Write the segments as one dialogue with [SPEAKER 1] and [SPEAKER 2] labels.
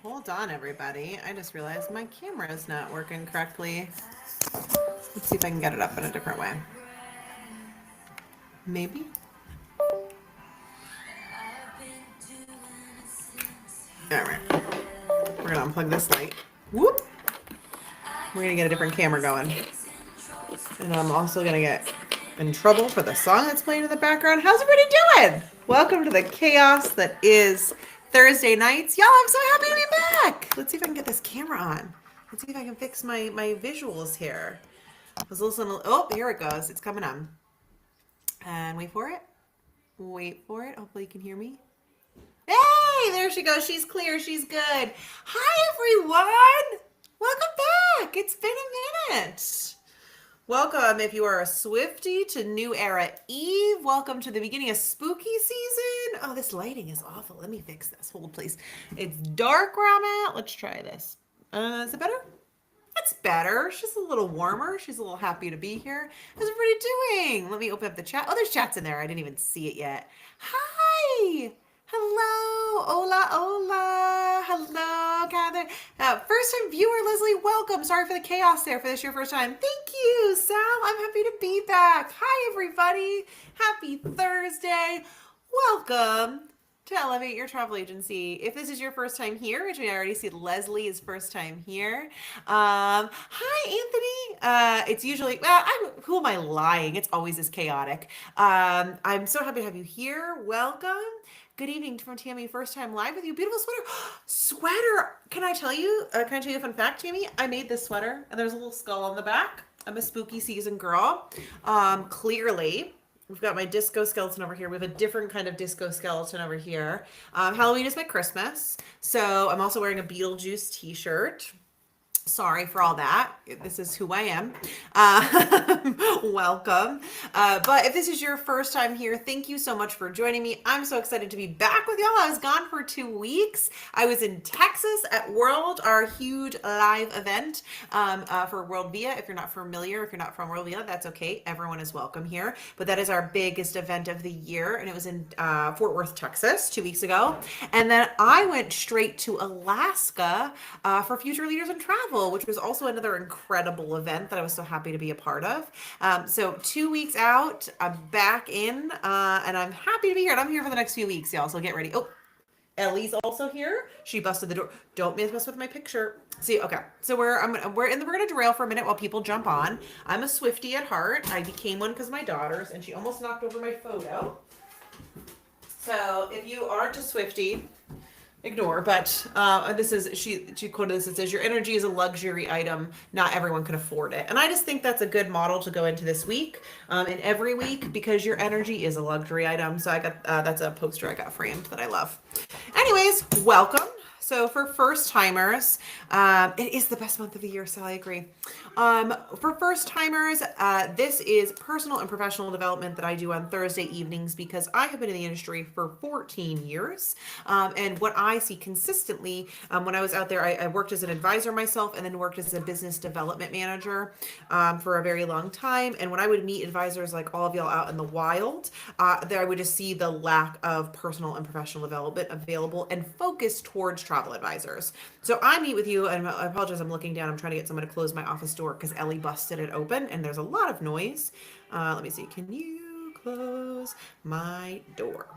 [SPEAKER 1] Hold on, everybody. I just realized my camera is not working correctly. Let's see if I can get it up in a different way. Maybe? All right. We're going to unplug this light. Whoop! We're going to get a different camera going. And I'm also going to get in trouble for the song that's playing in the background. How's everybody doing? Welcome to the chaos that is Thursday nights. Y'all, I'm so happy to be back. Let's see if I can get this camera on. Let's see if I can fix my visuals here. I was listening. Oh, here it goes. It's coming on. And wait for it. Wait for it. Hopefully you can hear me. Hey, there she goes. She's clear. She's good. Hi, everyone. Welcome back. It's been a minute. Welcome if you are a Swiftie to New Era Eve. Welcome to the beginning of spooky season. Oh, this lighting is awful. Let me fix this. Hold, please. It's dark where I'm at. Let's try this. Is it better? That's better. She's a little warmer. She's a little happy to be here. How's everybody doing? Let me open up the chat. Oh, there's chats in there. I didn't even see it yet. Hi. Hello. Hola, hola. Hello, Catherine. First-time viewer, Leslie, welcome. Sorry for the chaos there for this your first time. Thank you, Sal. I'm happy to be back. Hi, everybody. Happy Thursday. Welcome to Elevate Your Travel Agency. If this is your first time here, which I already see Leslie is first time here. Hi, Anthony. It's usually, who am I lying? It's always this chaotic. I'm so happy to have you here. Welcome. Good evening from Tammy. First time live with you. Beautiful sweater. Sweater. Can I tell you a fun fact, Tammy? I made this sweater and there's a little skull on the back. I'm a spooky season girl. Clearly. We've got my disco skeleton over here. We have a different kind of disco skeleton over here. Halloween is my Christmas. So I'm also wearing a Beetlejuice t-shirt. Sorry for all that. This is who I am. Welcome. But if this is your first time here, thank you so much for joining me. I'm so excited to be back with y'all. I was gone for 2 weeks. I was in Texas at World, our huge live event for WorldVia. If you're not familiar, if you're not from WorldVia, that's okay. Everyone is welcome here. But that is our biggest event of the year. And it was in Fort Worth, Texas 2 weeks ago. And then I went straight to Alaska for Future Leaders in Travel, which was also another incredible event that I was so happy to be a part of. So 2 weeks out, I'm back in, and I'm happy to be here. And I'm here for the next few weeks, y'all. So get ready. Oh, Ellie's also here. She busted the door. Don't mess with my picture. See, okay. So we're gonna derail for a minute while people jump on. I'm a Swiftie at heart. I became one because of my daughters, and she almost knocked over my photo. So if you aren't a Swiftie, ignore, but this is she quoted this. It says, your energy is a luxury item, not everyone can afford it. And I just think that's a good model to go into this week and every week, because your energy is a luxury item. So I got that's a poster I got framed that I love. Anyways, welcome. So for first timers, it is the best month of the year, so I agree. For first timers, this is personal and professional development that I do on Thursday evenings because I have been in the industry for 14 years. And what I see consistently, when I was out there, I worked as an advisor myself and then worked as a business development manager for a very long time. And when I would meet advisors like all of y'all out in the wild, there I would just see the lack of personal and professional development available and focused towards travel advisors. So I meet with you, and I apologize, I'm looking down. I'm trying to get someone to close my office door because Ellie busted it open and there's a lot of noise. Let me see. Can you close my door?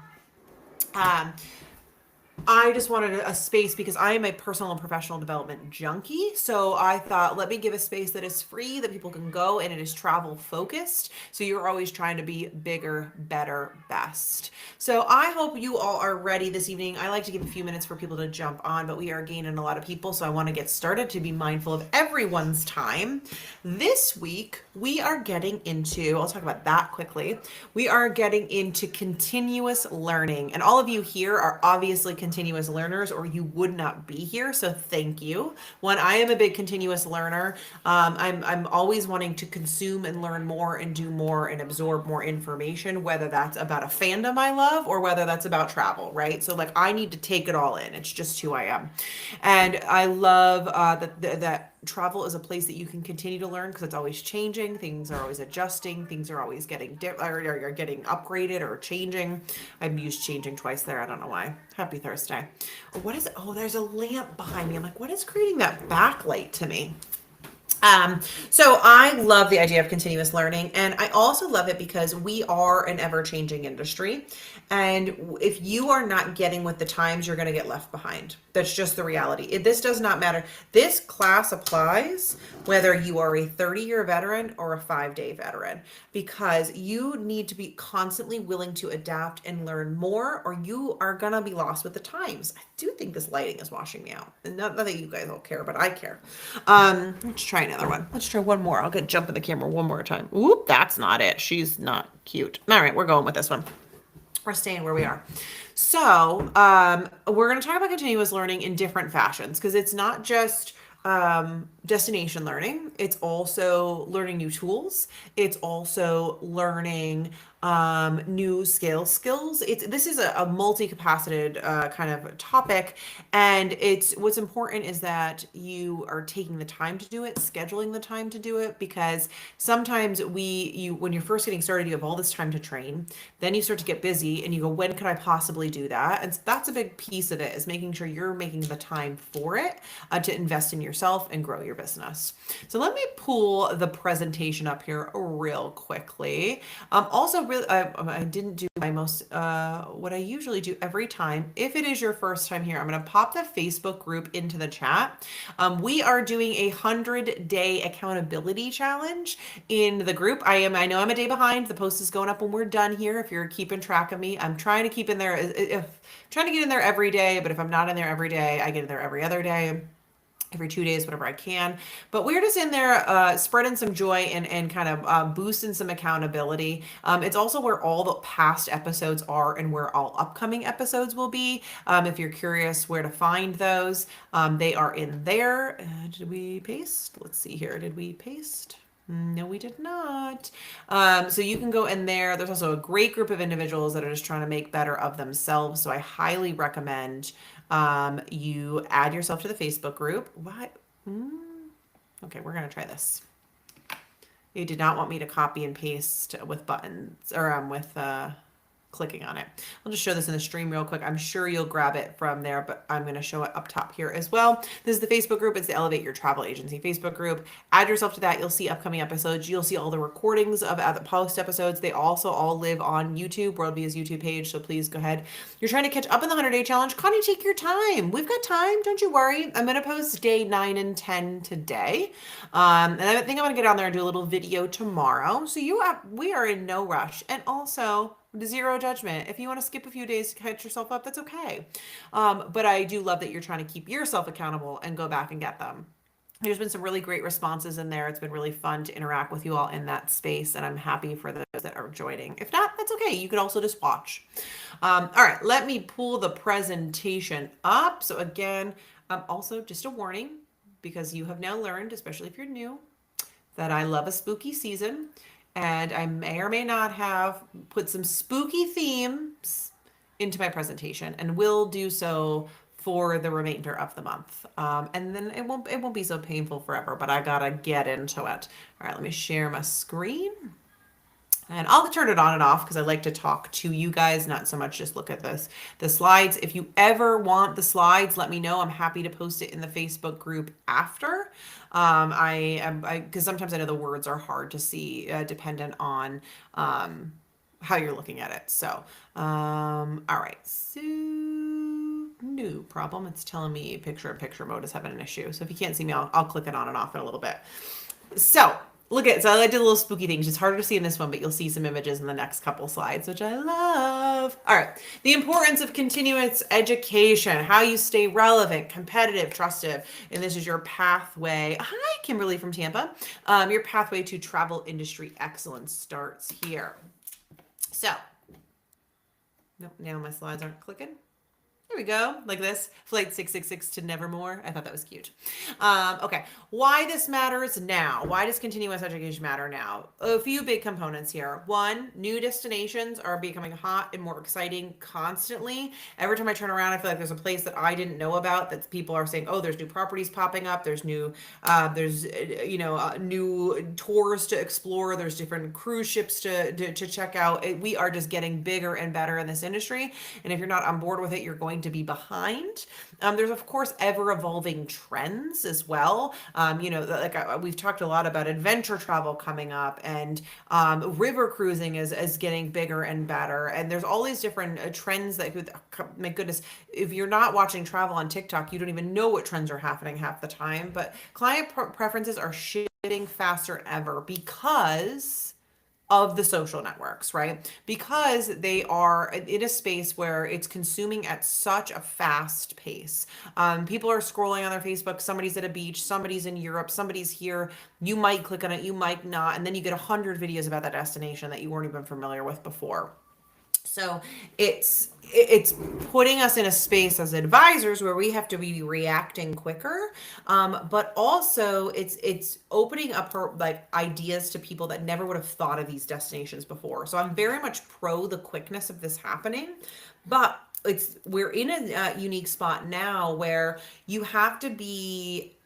[SPEAKER 1] I just wanted a space because I am a personal and professional development junkie. So I thought, let me give a space that is free, that people can go, and it is travel focused. So you're always trying to be bigger, better, best. So I hope you all are ready this evening. I like to give a few minutes for people to jump on, but we are gaining a lot of people. So I want to get started to be mindful of everyone's time. This week, we are getting into, I'll talk about that quickly. We are getting into continuous learning. And all of you here are obviously continuous learners, or you would not be here. So thank you. One, I am a big continuous learner. I'm always wanting to consume and learn more and do more and absorb more information, whether that's about a fandom I love or whether that's about travel, right? So like I need to take it all in. It's just who I am. And I love that travel is a place that you can continue to learn because it's always changing. Things are always adjusting. Things are always getting or getting upgraded or changing. I've used changing twice there. I don't know why. Happy Thursday. What is it? Oh, there's a lamp behind me. I'm like, what is creating that backlight to me? So I love the idea of continuous learning, and I also love it because we are an ever-changing industry. And if you are not getting with the times, you're going to get left behind. That's just the reality. This does not matter. This class applies whether you are a 30-year veteran or a 5-day veteran, because you need to be constantly willing to adapt and learn more, or you are going to be lost with the times. I do think this lighting is washing me out. And not that you guys all care, but I care. Let's try another one. Let's try one more. I'll get jump in the camera one more time. Oop, that's not it. She's not cute. All right, we're going with this one. We're staying where we are. So we're going to talk about continuous learning in different fashions, because it's not just destination learning. It's also learning new tools. It's also learning new skills. This is a multi-faceted kind of topic, and it's what's important is that you are taking the time to do it, scheduling the time to do it, because sometimes when you're first getting started, you have all this time to train, then you start to get busy and you go, when could I possibly do that? And that's a big piece of it, is making sure you're making the time for it to invest in yourself and grow your business. So let me pull the presentation up here real quickly. Also, really, I didn't do my most, what I usually do every time. If it is your first time here, I'm going to pop the Facebook group into the chat. We are doing a 100-day accountability challenge in the group. I know I'm a day behind. The post is going up when we're done here. If you're keeping track of me, I'm trying to keep in there. Trying to get in there every day, but if I'm not in there every day, I get in there every other day, every 2 days, whatever I can. But we're just in there spreading some joy and kind of boosting some accountability. It's also where all the past episodes are and where all upcoming episodes will be. If you're curious where to find those, they are in there. Did we paste? Let's see here. Did we paste? No, we did not. So you can go in there. There's also a great group of individuals that are just trying to make better of themselves. So I highly recommend you add yourself to the Facebook group. What? Okay, we're going to try this. You did not want me to copy and paste with buttons or with clicking on it. I'll just show this in the stream real quick. I'm sure you'll grab it from there, but I'm going to show it up top here as well. This is the Facebook group. It's the Elevate Your Travel Agency Facebook group. Add yourself to that. You'll see upcoming episodes. You'll see all the recordings of the post episodes. They also all live on YouTube, WorldVia's YouTube page. So please go ahead. You're trying to catch up in the 100-day challenge. Connie, take your time. We've got time. Don't you worry. I'm going to post day 9 and 10 today. And I think I'm going to get on there and do a little video tomorrow. So we are in no rush. And also, zero judgment. If you want to skip a few days to catch yourself up, that's okay. But I do love that you're trying to keep yourself accountable and go back and get them. There's been some really great responses in there. It's been really fun to interact with you all in that space, and I'm happy for those that are joining. If not, that's okay. You could also just watch. All right, let me pull the presentation up. So again, also just a warning, because you have now learned, especially if you're new, that I love a spooky season. And I may or may not have put some spooky themes into my presentation, and will do so for the remainder of the month. And then it won't be so painful forever, but I gotta get into it. All right, let me share my screen. And I'll turn it on and off because I like to talk to you guys, not so much just look at the slides. If you ever want the slides, let me know. I'm happy to post it in the Facebook group after. Because sometimes I know the words are hard to see, dependent on how you're looking at it. So, all right. So, no problem. It's telling me picture-in-picture mode is having an issue. So if you can't see me, I'll click it on and off in a little bit. So so I did a little spooky things. It's harder to see in this one, but you'll see some images in the next couple slides, which I love. All right. The importance of continuous education, how you stay relevant, competitive, trusted. And this is your pathway. Hi, Kimberly from Tampa. Your pathway to travel industry excellence starts here. So, nope, now my slides aren't clicking. There we go, like this. Flight 666 to Nevermore. I thought that was cute. Okay, why this matters now? Why does continuous education matter now? A few big components here. One, new destinations are becoming hot and more exciting constantly. Every time I turn around, I feel like there's a place that I didn't know about that people are saying, oh, there's new properties popping up. There's new tours to explore. There's different cruise ships to check out. We are just getting bigger and better in this industry. And if you're not on board with it, you're going to be behind. There's of course ever evolving trends as well. We've talked a lot about adventure travel coming up, and river cruising is getting bigger and better. And there's all these different trends that could, my goodness, if you're not watching travel on TikTok, you don't even know what trends are happening half the time. But client preferences are shifting faster than ever because of the social networks, right? Because they are in a space where it's consuming at such a fast pace. People are scrolling on their Facebook. Somebody's at a beach, somebody's in Europe, somebody's here. You might click on it, you might not. And then you get 100 videos about that destination that you weren't even familiar with before. So it's putting us in a space as advisors where we have to be reacting quicker, but also it's opening up her like ideas to people that never would have thought of these destinations before. So I'm very much pro the quickness of this happening, but we're in a unique spot now where you have to be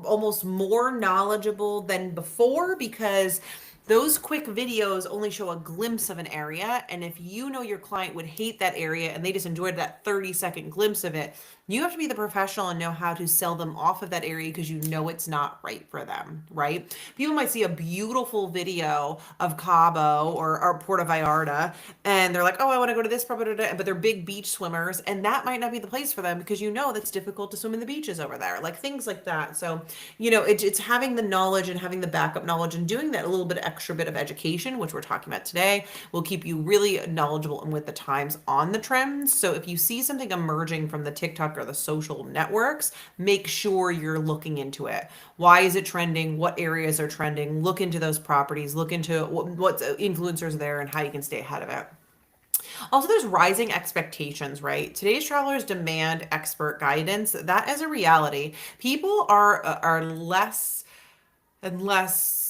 [SPEAKER 1] almost more knowledgeable than before, because those quick videos only show a glimpse of an area. And if you know your client would hate that area and they just enjoyed that 30-second glimpse of it, you have to be the professional and know how to sell them off of that area because you know it's not right for them, right? People might see a beautiful video of Cabo or Puerto Vallarta and they're like, oh, I want to go to this property, but they're big beach swimmers, and that might not be the place for them because you know that's difficult to swim in the beaches over there, like things like that. So, it's having the knowledge and having the backup knowledge and doing that a little bit extra bit of education, which we're talking about today, will keep you really knowledgeable and with the times on the trends. So if you see something emerging from the TikTok or the social networks, make sure you're looking into it. Why is it trending? What areas are trending? Look into those properties, look into what influencers are there and how you can stay ahead of it. Also, there's rising expectations, right? Today's travelers demand expert guidance. That is a reality. People are less and less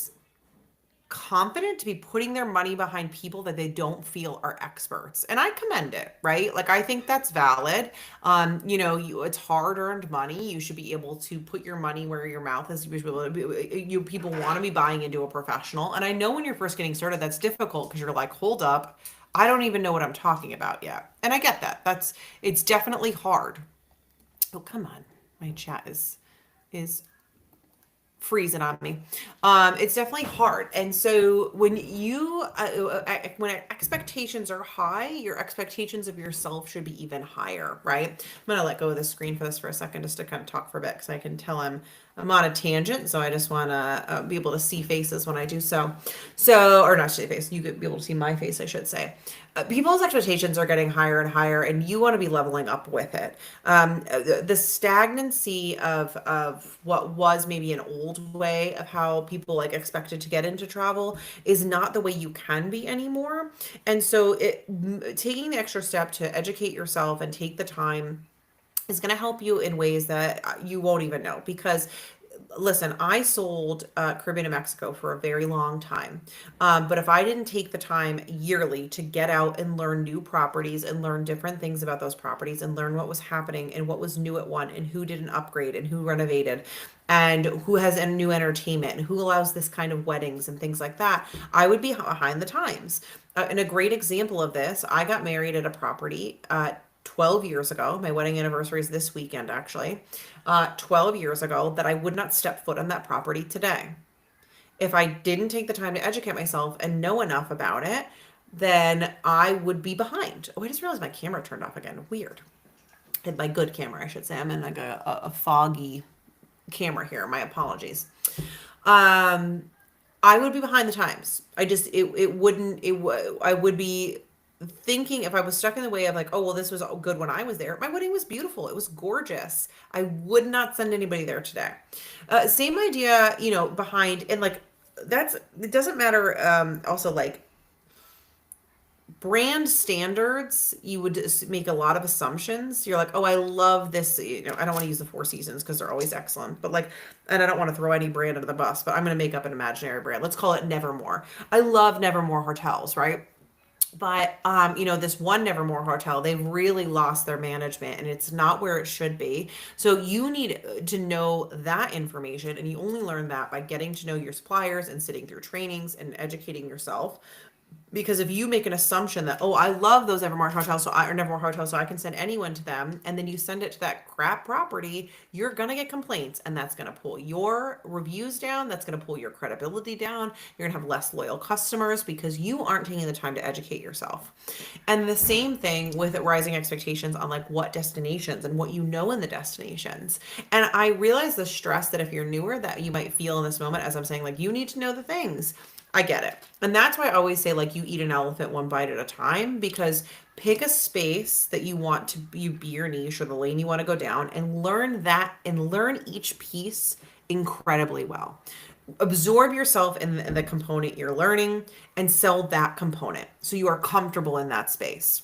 [SPEAKER 1] confident to be putting their money behind people that they don't feel are experts. And I commend it, right? Like I think that's valid. It's hard earned money. You should be able to put your money where your mouth is. People want to be buying into a professional. And I know when you're first getting started, that's difficult because you're like, hold up, I don't even know what I'm talking about yet. And I get that. It's definitely hard. Oh, come on. My chat is freezing on me. It's definitely hard. And so when expectations are high, your expectations of yourself should be even higher, right? I'm going to let go of the screen for this for a second just to kind of talk for a bit because I can tell I'm on a tangent. So I just want to be able to see faces when I do so. Or not see face, you could be able to see my face, I should say. People's expectations are getting higher and higher, and you want to be leveling up with it. The stagnancy of what was maybe an old way of how people like expected to get into travel is not the way you can be anymore. And so taking the extra step to educate yourself and take the time is going to help you in ways that you won't even know. Because listen, I sold Caribbean and Mexico for a very long time. But if I didn't take the time yearly to get out and learn new properties and learn different things about those properties and learn what was happening and what was new at one and who did an upgrade and who renovated and who has a new entertainment and who allows this kind of weddings and things like that, I would be behind the times. And a great example of this, I got married at a property 12 years ago. My wedding anniversary is this weekend, actually. 12 years ago, that I would not step foot on that property today. If I didn't take the time to educate myself and know enough about it, then I would be behind. Oh, I just realized my camera turned off again. Weird. And my good camera, I should say. I'm in like a foggy camera here. My apologies. I would be behind the times. I would be thinking if I was stuck in the way of like, oh, well, this was good when I was there. My wedding was beautiful. It was gorgeous. I would not send anybody there today. Same idea, behind, and like, it doesn't matter. Also like, brand standards, you would just make a lot of assumptions. You're like, oh, I love this. I don't want to use the Four Seasons because they're always excellent, but like, and I don't want to throw any brand under the bus, but I'm going to make up an imaginary brand. Let's call it Nevermore. I love Nevermore hotels, right? But this one Nevermore hotel, they've really lost their management and it's not where it should be. So you need to know that information, and you only learn that by getting to know your suppliers and sitting through trainings and educating yourself. Because if you make an assumption that, oh, I love those Evermore hotels, or Nevermore hotels, so I can send anyone to them, and then you send it to that crap property, you're gonna get complaints, and that's gonna pull your reviews down. That's gonna pull your credibility down. You're gonna have less loyal customers because you aren't taking the time to educate yourself. And the same thing with rising expectations on like what destinations and what you know in the destinations. And I realize the stress that if you're newer that you might feel in this moment, as I'm saying, like you need to know the things. I get it. And that's why I always say, like, you eat an elephant one bite at a time, because pick a space that you want to be your niche or the lane you want to go down, and learn that and learn each piece incredibly well. Absorb yourself in the component you're learning and sell that component so you are comfortable in that space,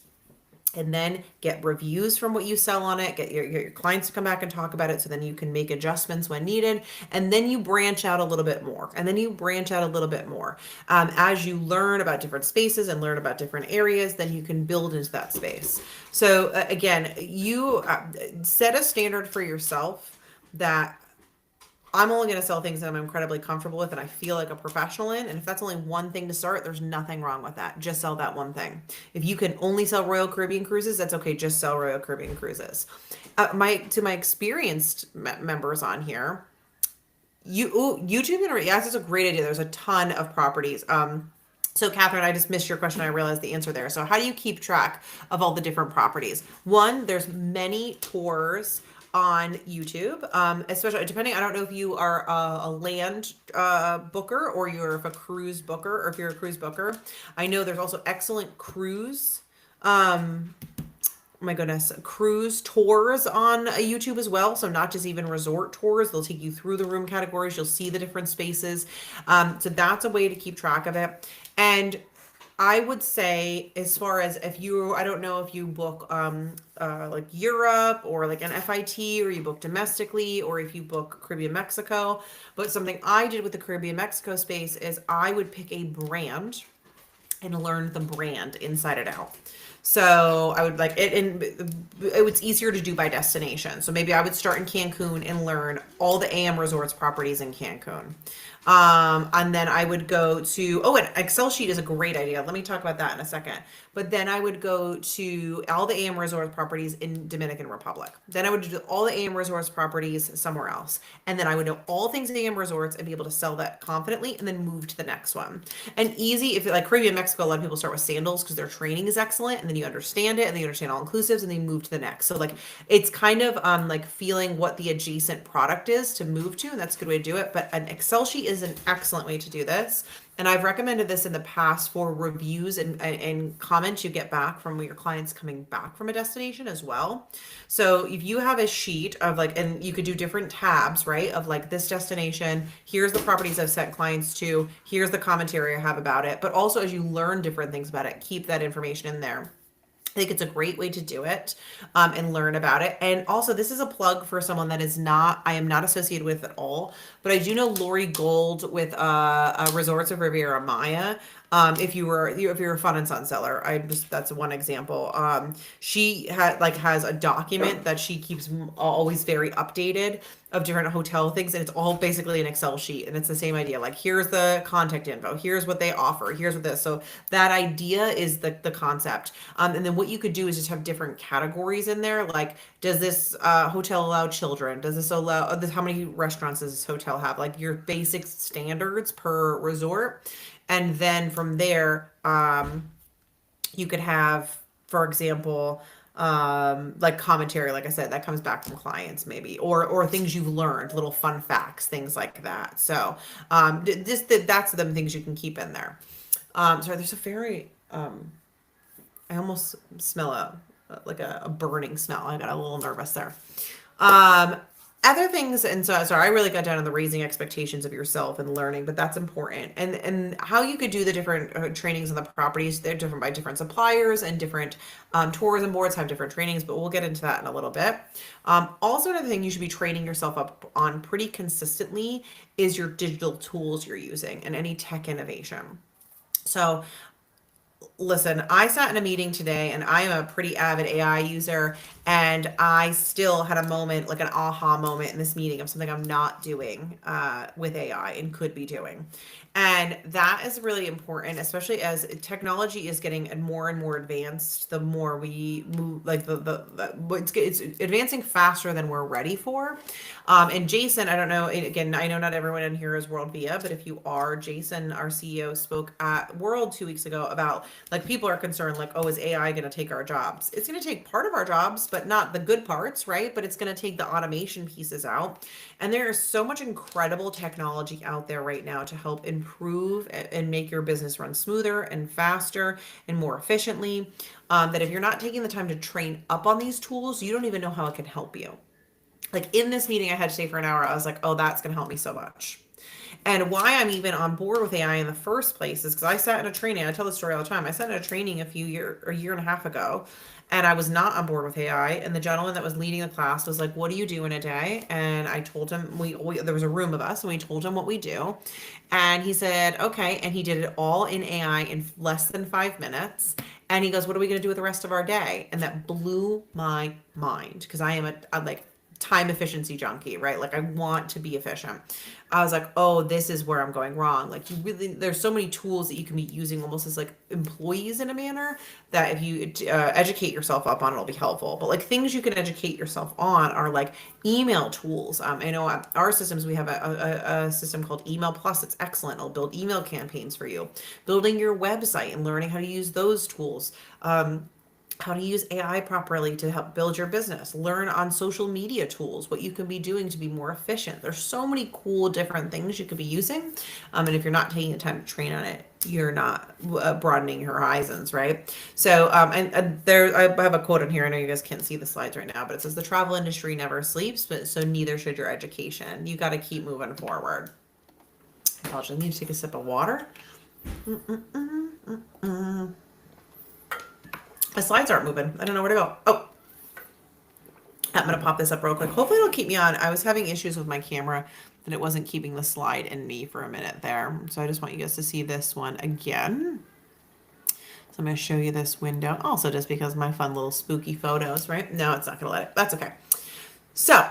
[SPEAKER 1] and then get reviews from what you sell on it, get your clients to come back and talk about it, so then you can make adjustments when needed, and then you branch out a little bit more, and then you branch out a little bit more. As you learn about different spaces and learn about different areas, then you can build into that space. So again, you set a standard for yourself that I'm only going to sell things that I'm incredibly comfortable with and I feel like a professional in. And if that's only one thing to start, there's nothing wrong with that. Just sell that one thing. If you can only sell Royal Caribbean cruises, that's okay. Just sell Royal Caribbean cruises. My experienced members on here, YouTube and yes, it's a great idea. There's a ton of properties. So, Catherine, I just missed your question. I realized the answer there. So, how do you keep track of all the different properties? One, there's many tours on YouTube, especially depending. I don't know if you are a land booker, or you're a cruise booker, or if you're a cruise booker. I know there's also excellent cruise. Oh my goodness, cruise tours on YouTube as well. So not just even resort tours, they'll take you through the room categories. You'll see the different spaces. So that's a way to keep track of it. And I would say, as far as if you, I don't know if you book like Europe or like an FIT, or you book domestically, or if you book Caribbean Mexico. But something I did with the Caribbean Mexico space is I would pick a brand and learn the brand inside and out. So I would like it, and it was easier to do by destination. So maybe I would start in Cancun and learn all the AM Resorts properties in Cancun. And then I would go to, oh, an Excel sheet is a great idea. Let me talk about that in a second. But then I would go to all the AM Resorts properties in Dominican Republic. Then I would do all the AM Resorts properties somewhere else. And then I would know all things AM Resorts and be able to sell that confidently, and then move to the next one. And easy, if like Caribbean Mexico, a lot of people start with sandals because their training is excellent, and then you understand it, and then you understand all inclusives, and then you move to the next. So like it's kind of like feeling what the adjacent product is to move to, and that's a good way to do it. But an Excel sheet is an excellent way to do this. And I've recommended this in the past for reviews and comments you get back from your clients coming back from a destination as well. So if you have a sheet of like, and you could do different tabs, right? Of like this destination, here's the properties I've sent clients to, here's the commentary I have about it. But also, as you learn different things about it, keep that information in there. I think it's a great way to do it, and learn about it. And also, this is a plug for someone that I am not associated with at all, but I do know Lori Gold with Resorts of Riviera Maya. If you're a fun and sun seller, that's one example. She has a document that she keeps always very updated of different hotel things, and it's all basically an Excel sheet, and it's the same idea. Like, here's the contact info, here's what they offer, here's what this. So that idea is the concept. And then what you could do is just have different categories in there. Like, does this hotel allow children? Does this allow how many restaurants does this hotel have? Like your basic standards per resort. And then from there, you could have, for example, like commentary, like I said, that comes back from clients maybe, or things you've learned, little fun facts, things like that. So that's the things you can keep in there. Sorry, there's a very I almost smell like a burning smell. I got a little nervous there. Other things, and so I really got down on the raising expectations of yourself and learning, but that's important. And how you could do the different trainings on the properties, they're different by different suppliers, and different tourism boards have different trainings, but we'll get into that in a little bit. Also, another thing you should be training yourself up on pretty consistently is your digital tools you're using and any tech innovation. So listen, I sat in a meeting today and I am a pretty avid AI user, and I still had a moment, like an aha moment in this meeting of something I'm not doing with AI and could be doing. And that is really important, especially as technology is getting more and more advanced. The more we move, like it's advancing faster than we're ready for. And Jason, I don't know, again, I know not everyone in here is WorldVia, but if you are, Jason, our CEO, spoke at World 2 weeks ago about, like, people are concerned, like, oh, is AI going to take our jobs? It's going to take part of our jobs, but not the good parts, right? But it's going to take the automation pieces out. And there is so much incredible technology out there right now to help improve and make your business run smoother and faster and more efficiently. That if you're not taking the time to train up on these tools, you don't even know how it can help you. Like in this meeting I had to stay for an hour, I was like, oh, that's going to help me so much. And why I'm even on board with AI in the first place is because I sat in a training. I tell this story all the time. I sat in a training a year and a half ago, and I was not on board with AI. And the gentleman that was leading the class was like, "What do you do in a day?" And I told him we there was a room of us, and we told him what we do. And he said, "Okay." And he did it all in AI in less than 5 minutes. And he goes, "What are we going to do with the rest of our day?" And that blew my mind because I am a like time efficiency junkie, right? Like I want to be efficient. I was like, oh, this is where I'm going wrong. Like you really, there's so many tools that you can be using almost as like employees in a manner that if you educate yourself up on, it'll be helpful. But like things you can educate yourself on are like email tools. I know our systems, we have a system called Email Plus. It's excellent. It'll build email campaigns for you, building your website and learning how to use those tools. How to use AI properly to help build your business, learn on social media tools, what you can be doing to be more efficient. There's so many cool different things you could be using. And if you're not taking the time to train on it, you're not broadening your horizons, right? So, and there, I have a quote in here. I know you guys can't see the slides right now, but it says the travel industry never sleeps, but so neither should your education. You got to keep moving forward. I apologize. I need to take a sip of water. The slides aren't moving. I don't know where to go. Oh, I'm going to pop this up real quick. Hopefully it'll keep me on. I was having issues with my camera that it wasn't keeping the slide in me for a minute there. So I just want you guys to see this one again. So I'm going to show you this window. Also just because of my fun little spooky photos, right? No, it's not going to let it. That's okay. So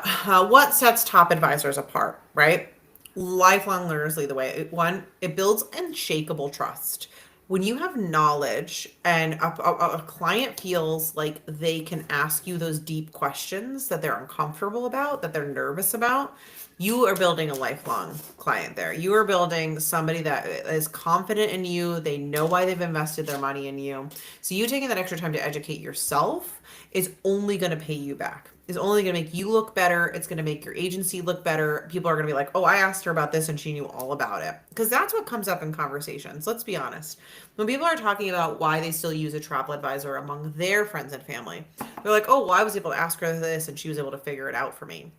[SPEAKER 1] what sets top advisors apart, right? Lifelong learners lead the way. One, it builds unshakable trust. When you have knowledge and a client feels like they can ask you those deep questions that they're uncomfortable about, that they're nervous about, you are building a lifelong client there. You are building somebody that is confident in you. They know why they've invested their money in you. So you taking that extra time to educate yourself is only going to pay you back. Is only going to make you look better. It's going to make your agency look better. People are going to be like, oh, I asked her about this and she knew all about it. Because that's what comes up in conversations. Let's be honest. When people are talking about why they still use a travel advisor among their friends and family, they're like, oh, well, I was able to ask her this and she was able to figure it out for me.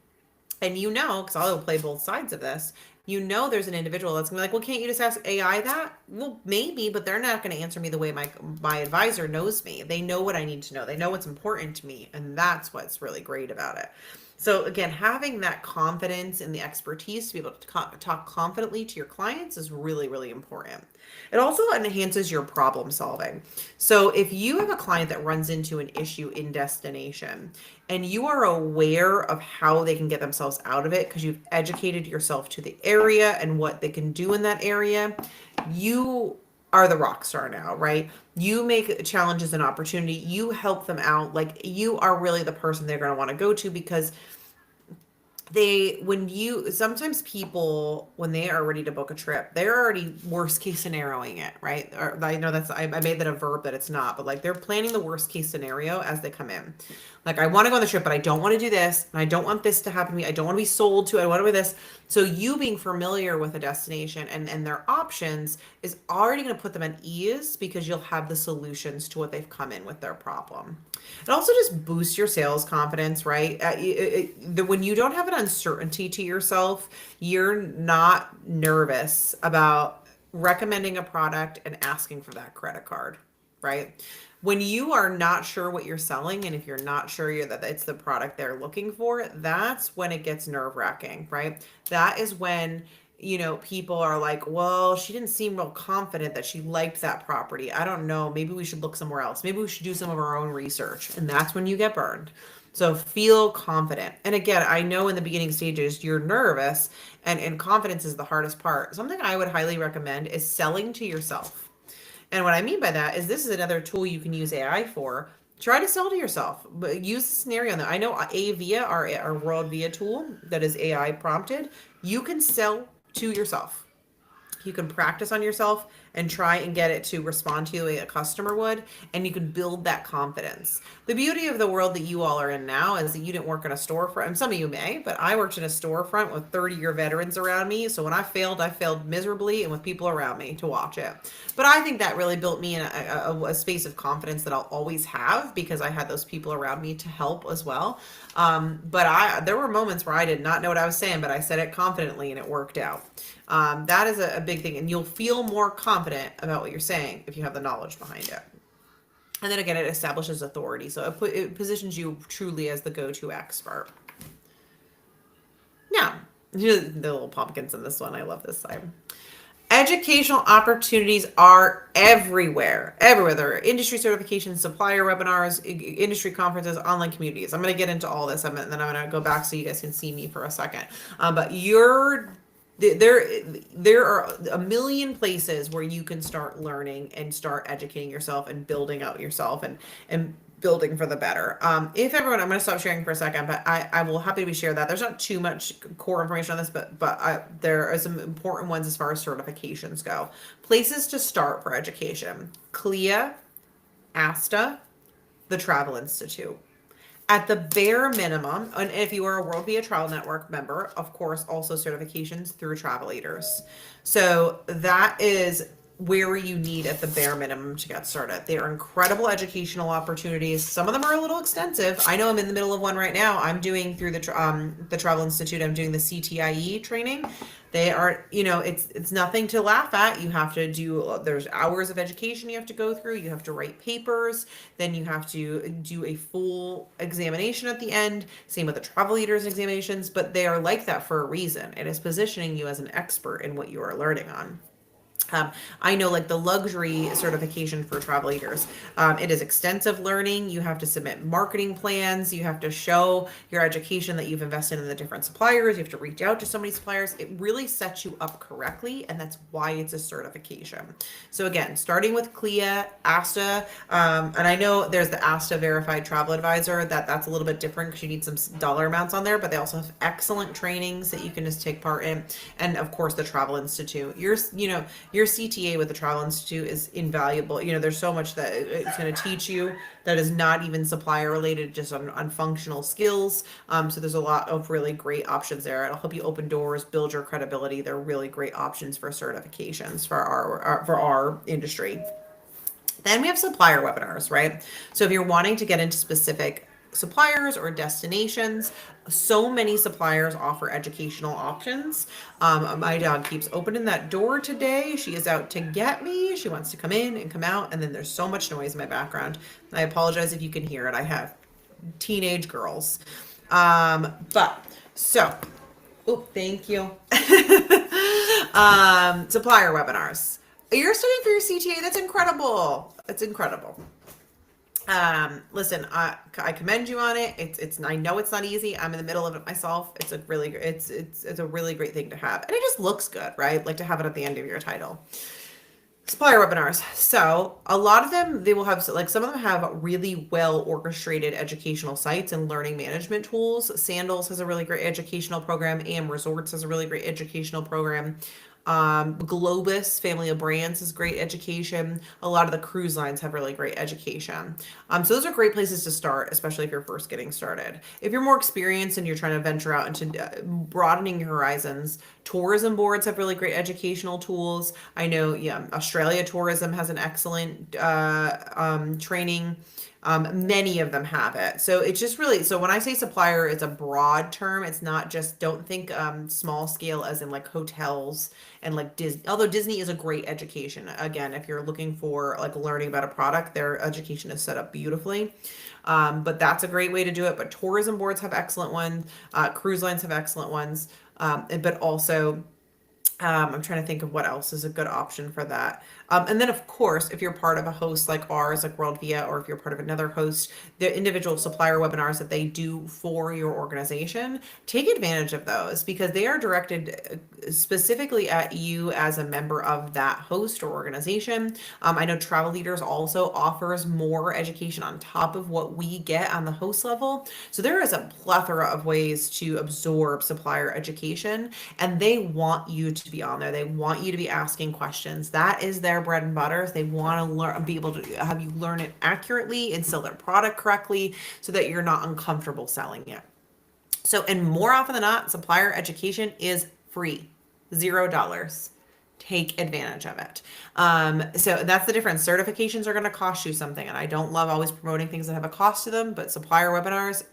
[SPEAKER 1] And you know, because I'll play both sides of this, you know there's an individual that's gonna be like, well, can't you just ask AI that? Well, maybe, but they're not gonna answer me the way my advisor knows me. They know what I need to know. They know what's important to me, and that's what's really great about it. So again, having that confidence and the expertise to be able to talk confidently to your clients is really, really important. It also enhances your problem solving. So if you have a client that runs into an issue in destination and you are aware of how they can get themselves out of it because you've educated yourself to the area and what they can do in that area, you are the rock star now, right? You make challenges an opportunity. You help them out. Like you are really the person they're going to want to go to because sometimes people when they are ready to book a trip, they're already worst case scenarioing it, right? Or I know I made that a verb that it's not, but like they're planning the worst case scenario as they come in. Like I want to go on the trip, but I don't want to do this, and I don't want this to happen to me. I don't want to be sold to. I want to do this. So you being familiar with a destination and their options is already going to put them at ease because you'll have the solutions to what they've come in with their problem. It also just boosts your sales confidence, right? When you don't have an uncertainty to yourself, you're not nervous about recommending a product and asking for that credit card, right? When you are not sure what you're selling, and if you're not sure that it's the product they're looking for, that's when it gets nerve wracking, right? That is when, people are like, well, she didn't seem real confident that she liked that property. I don't know. Maybe we should look somewhere else. Maybe we should do some of our own research. And that's when you get burned. So feel confident. And again, I know in the beginning stages you're nervous, and confidence is the hardest part. Something I would highly recommend is selling to yourself. And what I mean by that is this is another tool you can use AI for. Try to sell to yourself. But use the scenario. I know AVIA, our WorldVia tool that is AI prompted, you can sell to yourself. You can practice on yourself and try and get it to respond to you the way a customer would, and you can build that confidence. The beauty of the world that you all are in now is that you didn't work in a storefront, and some of you may, but I worked in a storefront with 30-year veterans around me, so when I failed miserably and with people around me to watch it. But I think that really built me in a space of confidence that I'll always have because I had those people around me to help as well. But there were moments where I did not know what I was saying, but I said it confidently and it worked out. That is a big thing, and you'll feel more confident about what you're saying if you have the knowledge behind it. And then again, it establishes authority, so it positions you truly as the go-to expert. Now, the little pumpkins in this one, I love this side. Educational opportunities are everywhere. Everywhere. There are industry certifications, supplier webinars, industry conferences, online communities. I'm going to get into all this, and then I'm going to go back so you guys can see me for a second. But there are a million places where you can start learning and start educating yourself and building out yourself and building for the better. If everyone, I'm going to stop sharing for a second, but I will happily share that. There's not too much core information on this, but there are some important ones as far as certifications go. Places to start for education: CLIA, ASTA, the Travel Institute. At the bare minimum, and if you are a WorldVia Travel Network member, of course, also certifications through Travel Leaders. So that is where you need at the bare minimum to get started. They are incredible educational opportunities. Some of them are a little extensive. I know I'm in the middle of one right now. I'm doing through the Travel Institute. I'm doing the CTIE training. They are, it's nothing to laugh at. You have to there's hours of education you have to go through. You have to write papers. Then you have to do a full examination at the end. Same with the Travel Leaders examinations, but they are like that for a reason. It is positioning you as an expert in what you are learning on. I know like the luxury certification for travel leaders, it is extensive learning. You have to submit marketing plans. You have to show your education that you've invested in the different suppliers. You have to reach out to so many suppliers. It really sets you up correctly, and that's why it's a certification. So again, starting with CLIA, ASTA, and I know there's the ASTA Verified Travel Advisor. That's a little bit different because you need some dollar amounts on there, but they also have excellent trainings that you can just take part in. And of course, the Travel Institute. Your CTA with the Travel Institute is invaluable. There's so much that it's going to teach you that is not even supplier related, just on functional skills. So there's a lot of really great options there. It'll help you open doors, build your credibility. They're really great options for certifications for our industry. Then we have supplier webinars, right? So if you're wanting to get into specific suppliers or destinations, so many suppliers offer educational options. My dog keeps opening that door today. She is out to get me. She wants to come in and come out, and then there's so much noise in my background. I apologize if you can hear it. I have teenage girls. Thank you. Supplier webinars. You're studying for your CTA. That's incredible. It's incredible. Listen, I commend you on it. I know it's not easy. I'm in the middle of it myself. It's a really great thing to have. And it just looks good, right? Like to have it at the end of your title. Supplier webinars. So a lot of them, they will have, like some of them have really well orchestrated educational sites and learning management tools. Sandals has a really great educational program. AM Resorts has a really great educational program. Globus Family of Brands is great education. A lot of the cruise lines have really great education. So those are great places to start, especially if you're first getting started. If you're more experienced and you're trying to venture out into broadening your horizons, tourism boards have really great educational tools. I know, Australia Tourism has an excellent training. Many of them have it. So it's just really, so when I say supplier, it's a broad term. It's not just, don't think small scale as in like hotels and like Disney. Although Disney is a great education. Again, if you're looking for like learning about a product, their education is set up beautifully. But that's a great way to do it. But tourism boards have excellent ones. Cruise lines have excellent ones. But also, I'm trying to think of what else is a good option for that. And then, of course, if you're part of a host like ours, like WorldVia, or if you're part of another host, the individual supplier webinars that they do for your organization, take advantage of those because they are directed specifically at you as a member of that host or organization. I know Travel Leaders also offers more education on top of what we get on the host level. So there is a plethora of ways to absorb supplier education, and they want you to be on there. They want you to be asking questions. That is their bread and butter. They want to learn, be able to have you learn it accurately and sell their product correctly so that you're not uncomfortable selling it. So, and more often than not, supplier education is free, $0. Take advantage of it. So that's the difference. Certifications are going to cost you something, and I don't love always promoting things that have a cost to them, but supplier webinars,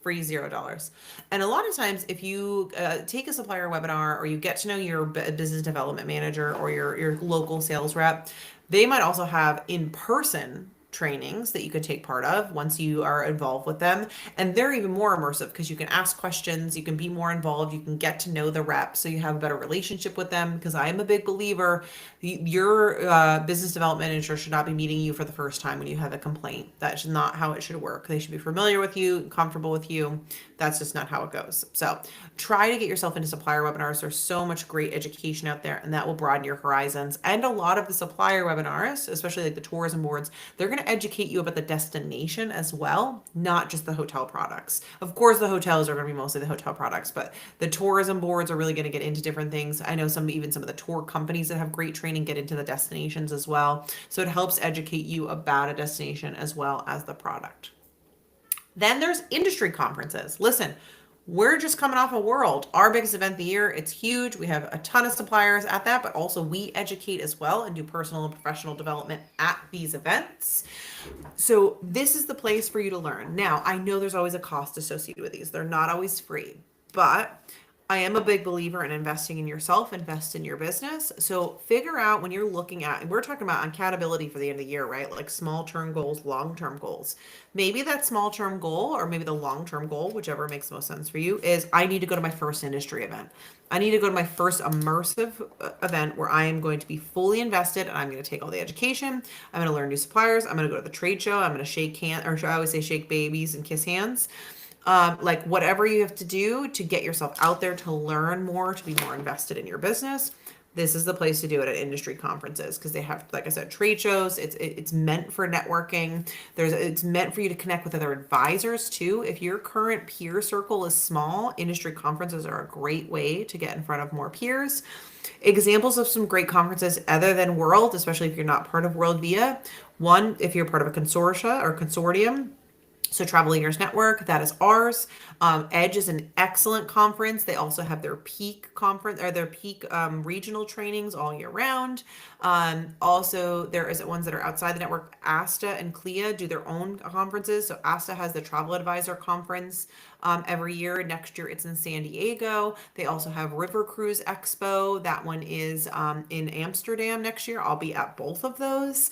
[SPEAKER 1] free $0. And a lot of times, if you take a supplier webinar or you get to know your business development manager or your local sales rep, they might also have in-person trainings that you could take part of once you are involved with them. And they're even more immersive because you can ask questions, you can be more involved, you can get to know the rep so you have a better relationship with them. Because I am a big believer, your business development manager should not be meeting you for the first time when you have a complaint. That's not how it should work. They should be familiar with you, comfortable with you. That's just not how it goes. So try to get yourself into supplier webinars. There's so much great education out there, and that will broaden your horizons. And a lot of the supplier webinars, especially like the tourism boards, they're going to educate you about the destination as well, not just the hotel products. Of course, the hotels are going to be mostly the hotel products, but the tourism boards are really going to get into different things. I know even some of the tour companies that have great training get into the destinations as well. So it helps educate you about a destination as well as the product. Then there's industry conferences. Listen, we're just coming off a World, our biggest event of the year. It's huge. We have a ton of suppliers at that, but also we educate as well and do personal and professional development at these events. So this is the place for you to learn. Now, I know there's always a cost associated with these. They're not always free, but I am a big believer in investing in yourself, invest in your business. So figure out when you're looking at, and we're talking about accountability for the end of the year, right? Like small term goals, long term goals. Maybe that small term goal, or maybe the long term goal, whichever makes most sense for you, is I need to go to my first industry event. I need to go to my first immersive event where I am going to be fully invested and I'm going to take all the education. I'm going to learn new suppliers. I'm going to go to the trade show. I'm going to shake hands, or I always say shake babies and kiss hands. Like whatever you have to do to get yourself out there to learn more, to be more invested in your business. This is the place to do it at industry conferences because they have, like I said, trade shows. It's meant for networking. It's meant for you to connect with other advisors too. If your current peer circle is small, industry conferences are a great way to get in front of more peers. Examples of some great conferences other than World, especially if you're not part of WorldVia. One, if you're part of a consortium. So Travel Leaders Network, that is ours. Edge is an excellent conference. They also have their peak conference or their peak regional trainings all year round. Also, there is ones that are outside the network. ASTA and CLIA do their own conferences. So ASTA has the Travel Advisor Conference every year. Next year, it's in San Diego. They also have River Cruise Expo. That one is in Amsterdam next year. I'll be at both of those.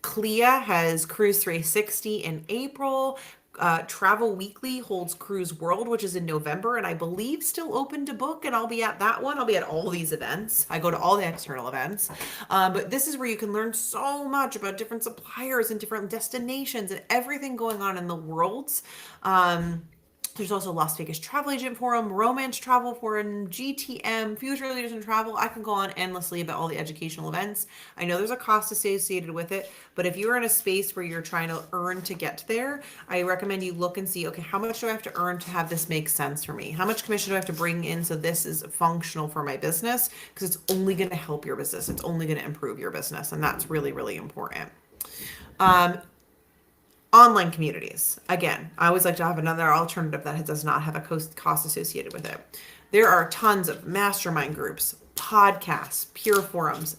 [SPEAKER 1] CLIA has Cruise 360 in April. Travel Weekly holds Cruise World, which is in November, and I believe still open to book, and I'll be at that one. I'll be at all these events. I go to all the external events. But this is where you can learn so much about different suppliers and different destinations and everything going on in the world. There's also Las Vegas Travel Agent Forum, Romance Travel Forum, GTM, Future Leaders in Travel. I can go on endlessly about all the educational events. I know there's a cost associated with it, but if you're in a space where you're trying to earn to get there, I recommend you look and see, okay, how much do I have to earn to have this make sense for me? How much commission do I have to bring in so this is functional for my business? Because it's only going to help your business. It's only going to improve your business, and that's really, really important. Online communities. Again, I always like to have another alternative that does not have a cost associated with it. There are tons of mastermind groups, podcasts, peer forums,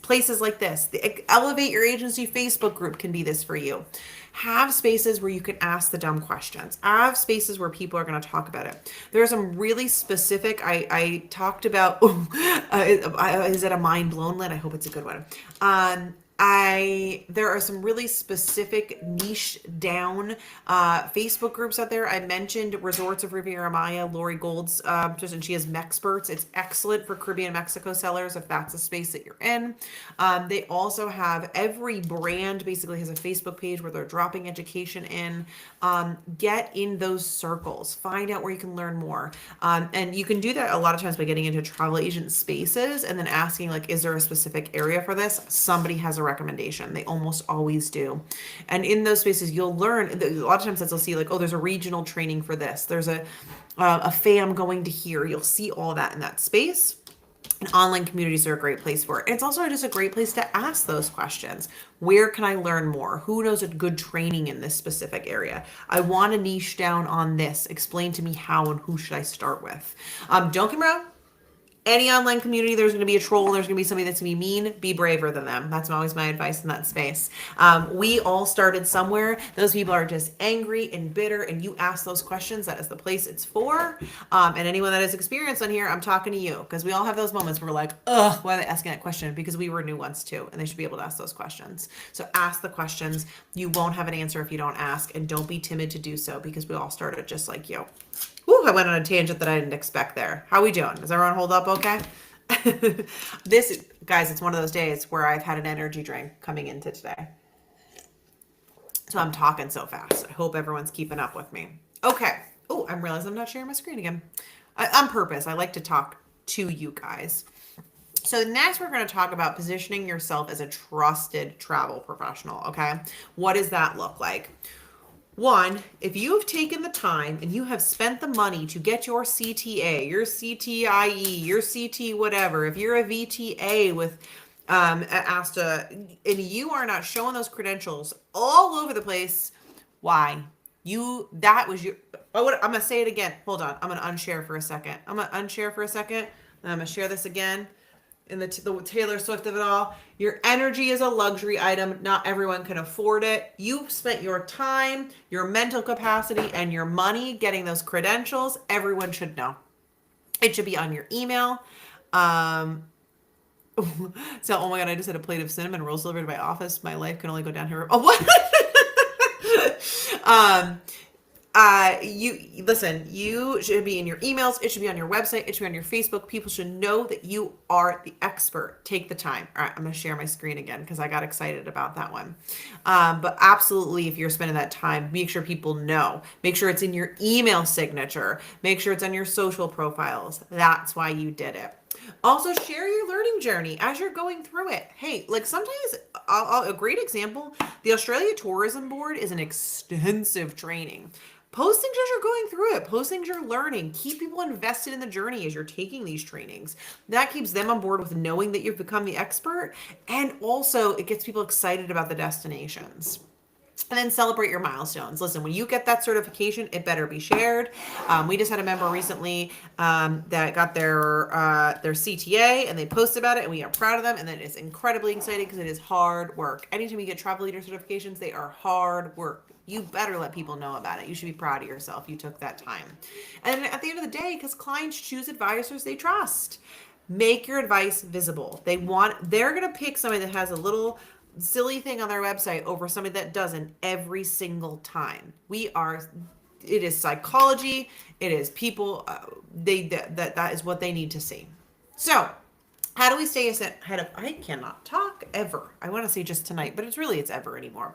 [SPEAKER 1] Places like this, the Elevate Your Agency Facebook group can be this for you. Have spaces where you can ask the dumb questions. Have spaces where people are going to talk about it. There are some really specific, I talked about, is it a mind blown lit? I hope it's a good one. There are some really specific niche down Facebook groups out there. I mentioned Resorts of Riviera Maya, Lori Gold's, and she has Mexperts. It's excellent for Caribbean Mexico sellers if that's a space that you're in. They also have, every brand basically has a Facebook page where they're dropping education in. Get in those circles. Find out where you can learn more. And you can do that a lot of times by getting into travel agent spaces and then asking, like, is there a specific area for this? Somebody has a recommendation. They almost always do. And in those spaces, you'll learn. A lot of times you'll see, like, oh, there's a regional training for this. There's a FAM going to here. You'll see all that in that space. And online communities are a great place for it. It's also just a great place to ask those questions. Where can I learn more? Who knows a good training in this specific area? I want to niche down on this. Explain to me how and who should I start with? Don't get me wrong. Any online community, there's going to be a troll. There's going to be somebody that's going to be mean. Be braver than them. That's always my advice in that space. We all started somewhere. Those people are just angry and bitter, and you ask those questions. That is the place it's for. And anyone that has experience on here, I'm talking to you, because we all have those moments where we're like, ugh, why are they asking that question? Because we were new ones too, and they should be able to ask those questions. So ask the questions. You won't have an answer if you don't ask, and don't be timid to do so, because we all started just like you. Woo, I went on a tangent that I didn't expect there. How we doing? Does everyone hold up okay? This, guys, it's one of those days where I've had an energy drink coming into today. So I'm talking so fast. I hope everyone's keeping up with me. Okay. Oh, I'm realizing I'm not sharing my screen again. On purpose. I like to talk to you guys. So next we're going to talk about positioning yourself as a trusted travel professional, okay? What does that look like? One, if you have taken the time and you have spent the money to get your CTA, your CTIE, your CT whatever, if you're a VTA with ASTA, and you are not showing those credentials all over the place, why? That was your, I'm going to say it again. Hold on. I'm going to unshare for a second. I'm going to share this again. In the Taylor Swift of it all, your energy is a luxury item. Not everyone can afford it. You've spent your time, your mental capacity, and your money getting those credentials. Everyone should know. It should be on your email. So, oh my God, I just had a plate of cinnamon rolls delivered to my office. My life can only go down here. Oh, what? You should be in your emails. It should be on your website. It should be on your Facebook. People should know that you are the expert. Take the time. All right. I'm going to share my screen again because I got excited about that one. But absolutely, if you're spending that time, make sure people know. Make sure it's in your email signature. Make sure it's on your social profiles. That's why you did it. Also, share your learning journey as you're going through it. Hey, like sometimes a great example, the Australia Tourism Board is an extensive training. Post things as you're going through it. Post things you're learning. Keep people invested in the journey as you're taking these trainings. That keeps them on board with knowing that you've become the expert. And also, it gets people excited about the destinations. And then celebrate your milestones. Listen, when you get that certification, it better be shared. We just had a member recently that got their CTA, and they posted about it, and we are proud of them. And that is incredibly exciting because it is hard work. Anytime you get travel leader certifications, they are hard work. You better let people know about it. You should be proud of yourself. You took that time. And at the end of the day, because clients choose advisors they trust, make your advice visible. They're going to pick somebody that has a little silly thing on their website over somebody that doesn't every single time. It is psychology. It is people. That is what they need to see. So, how do we stay ahead of, I cannot talk ever. I want to say just tonight, but it's ever anymore.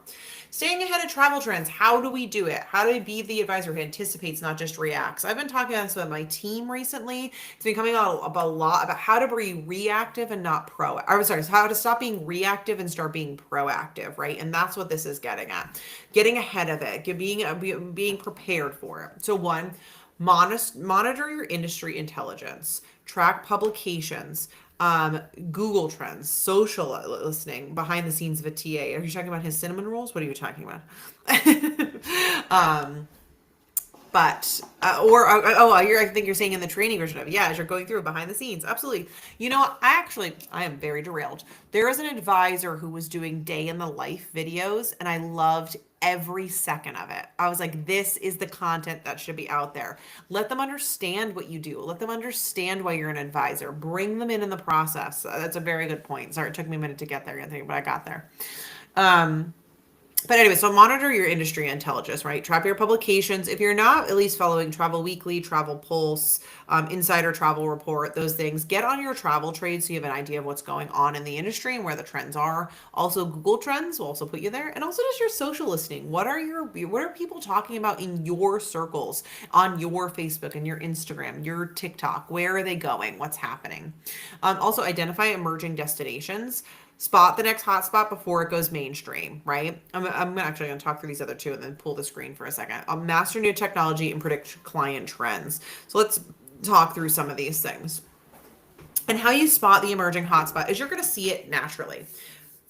[SPEAKER 1] Staying ahead of travel trends. How do we do it? How do we be the advisor who anticipates, not just reacts? I've been talking about this with my team recently. It's been coming out a lot about how to be reactive and not proactive. How to stop being reactive and start being proactive, right? And that's what this is getting at. Getting ahead of it, being prepared for it. So one, monitor your industry intelligence, track publications, Google Trends, social listening, behind the scenes of a TA. Are you talking about his cinnamon rolls? What are you talking about? But I think you're saying in the training version of it. Yeah, as you're going through behind the scenes, absolutely. You know, I am very derailed. There was an advisor who was doing day in the life videos, and I loved every second of it. I was like, this is the content that should be out there. Let them understand what you do. Let them understand why you're an advisor. Bring them in the process. That's a very good point. Sorry, it took me a minute to get there, Anthony, but I got there. Um, but anyway, so monitor your industry intelligence, right? Track your publications. If you're not at least following Travel Weekly, Travel Pulse, Insider Travel Report, those things, get on your travel trade so you have an idea of what's going on in the industry and where the trends are. Also, Google Trends will also put you there, and also just your social listening. What are people talking about in your circles, on your Facebook and your Instagram, your TikTok? Where are they going? What's happening? Also, identify emerging destinations. Spot the next hotspot before it goes mainstream, right? I'm actually going to talk through these other two and then pull the screen for a second. I'll master new technology and predict client trends. So let's talk through some of these things. And how you spot the emerging hotspot is you're going to see it naturally.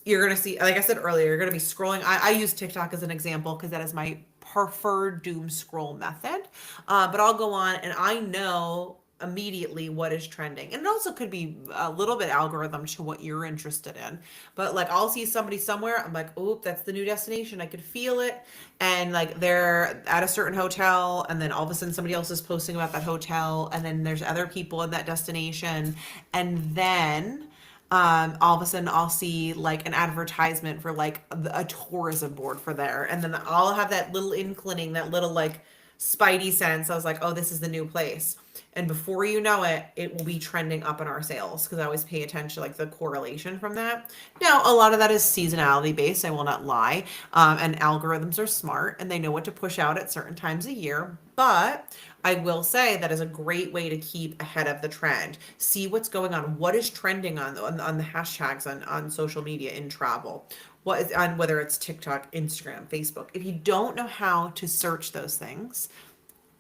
[SPEAKER 1] You're going to see, like I said earlier, you're going to be scrolling. I use TikTok as an example because that is my preferred doom scroll method. But I'll go on and I know immediately what is trending. And it also could be a little bit algorithm to what you're interested in. But like I'll see somebody somewhere, I'm like, oh, that's the new destination. I could feel it. And like they're at a certain hotel, and then all of a sudden somebody else is posting about that hotel, and then there's other people in that destination. And then all of a sudden I'll see like an advertisement for like a tourism board for there. And then I'll have that little inclining, that little like spidey sense. I was like, oh, this is the new place. And before you know it, it will be trending up in our sales because I always pay attention to like the correlation from that. Now, a lot of that is seasonality based. I will not lie. And algorithms are smart and they know what to push out at certain times a year. But I will say that is a great way to keep ahead of the trend. See what's going on. What is trending on the hashtags on social media in travel? What is on, whether it's TikTok, Instagram, Facebook. If you don't know how to search those things,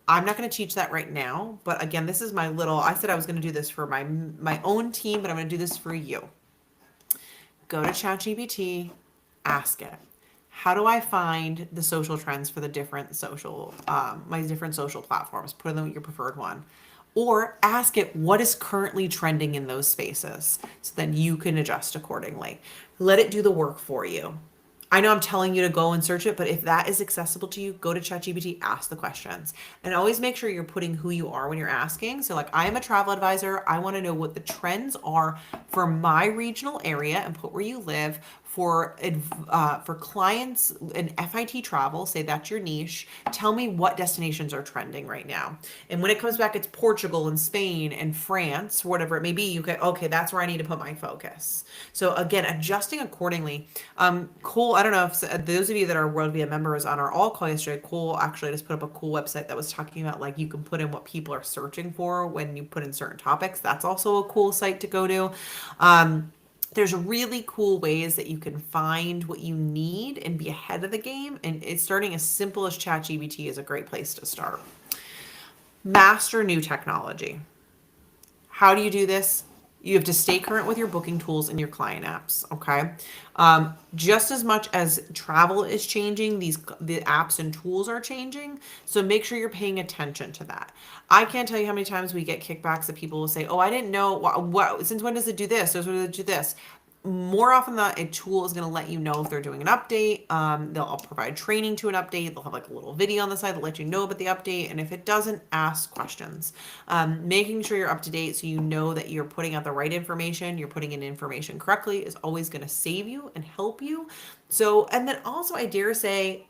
[SPEAKER 1] I'm not going to teach that right now, but again, this is my little, I said I was going to do this for my own team, but I'm going to do this for you. Go to ChatGPT, ask it, how do I find the social trends for the different social, my different social platforms? Put in your preferred one. Or ask it what is currently trending in those spaces so then you can adjust accordingly. Let it do the work for you. I know I'm telling you to go and search it, but if that is accessible to you, go to ChatGPT, ask the questions. And always make sure you're putting who you are when you're asking. So like I am a travel advisor. I want to know what the trends are for my regional area and put where you live for clients in FIT travel, say that's your niche. Tell me what destinations are trending right now. And when it comes back, it's Portugal and Spain and France, whatever it may be. You get, okay, that's where I need to put my focus. So again, adjusting accordingly. Cool. I don't know if those of you that are WorldVia members on our all call yesterday, Cool actually just put up a cool website that was talking about like you can put in what people are searching for when you put in certain topics. That's also a cool site to go to. There's really cool ways that you can find what you need and be ahead of the game. And it's starting as simple as ChatGPT is a great place to start. Master new technology. How do you do this? You have to stay current with your booking tools and your client apps. Okay. Just as much as travel is changing, the apps and tools are changing. So make sure you're paying attention to that. I can't tell you how many times we get kickbacks that people will say, "Oh, I didn't know. What? Since when does it do this? Since when does it do this?" More often than not, a tool is going to let you know if they're doing an update. They'll provide training to an update. They'll have like a little video on the side that lets you know about the update. And if it doesn't, ask questions. Making sure you're up to date so you know that you're putting out the right information, you're putting in information correctly is always going to save you and help you. So, and then also I dare say,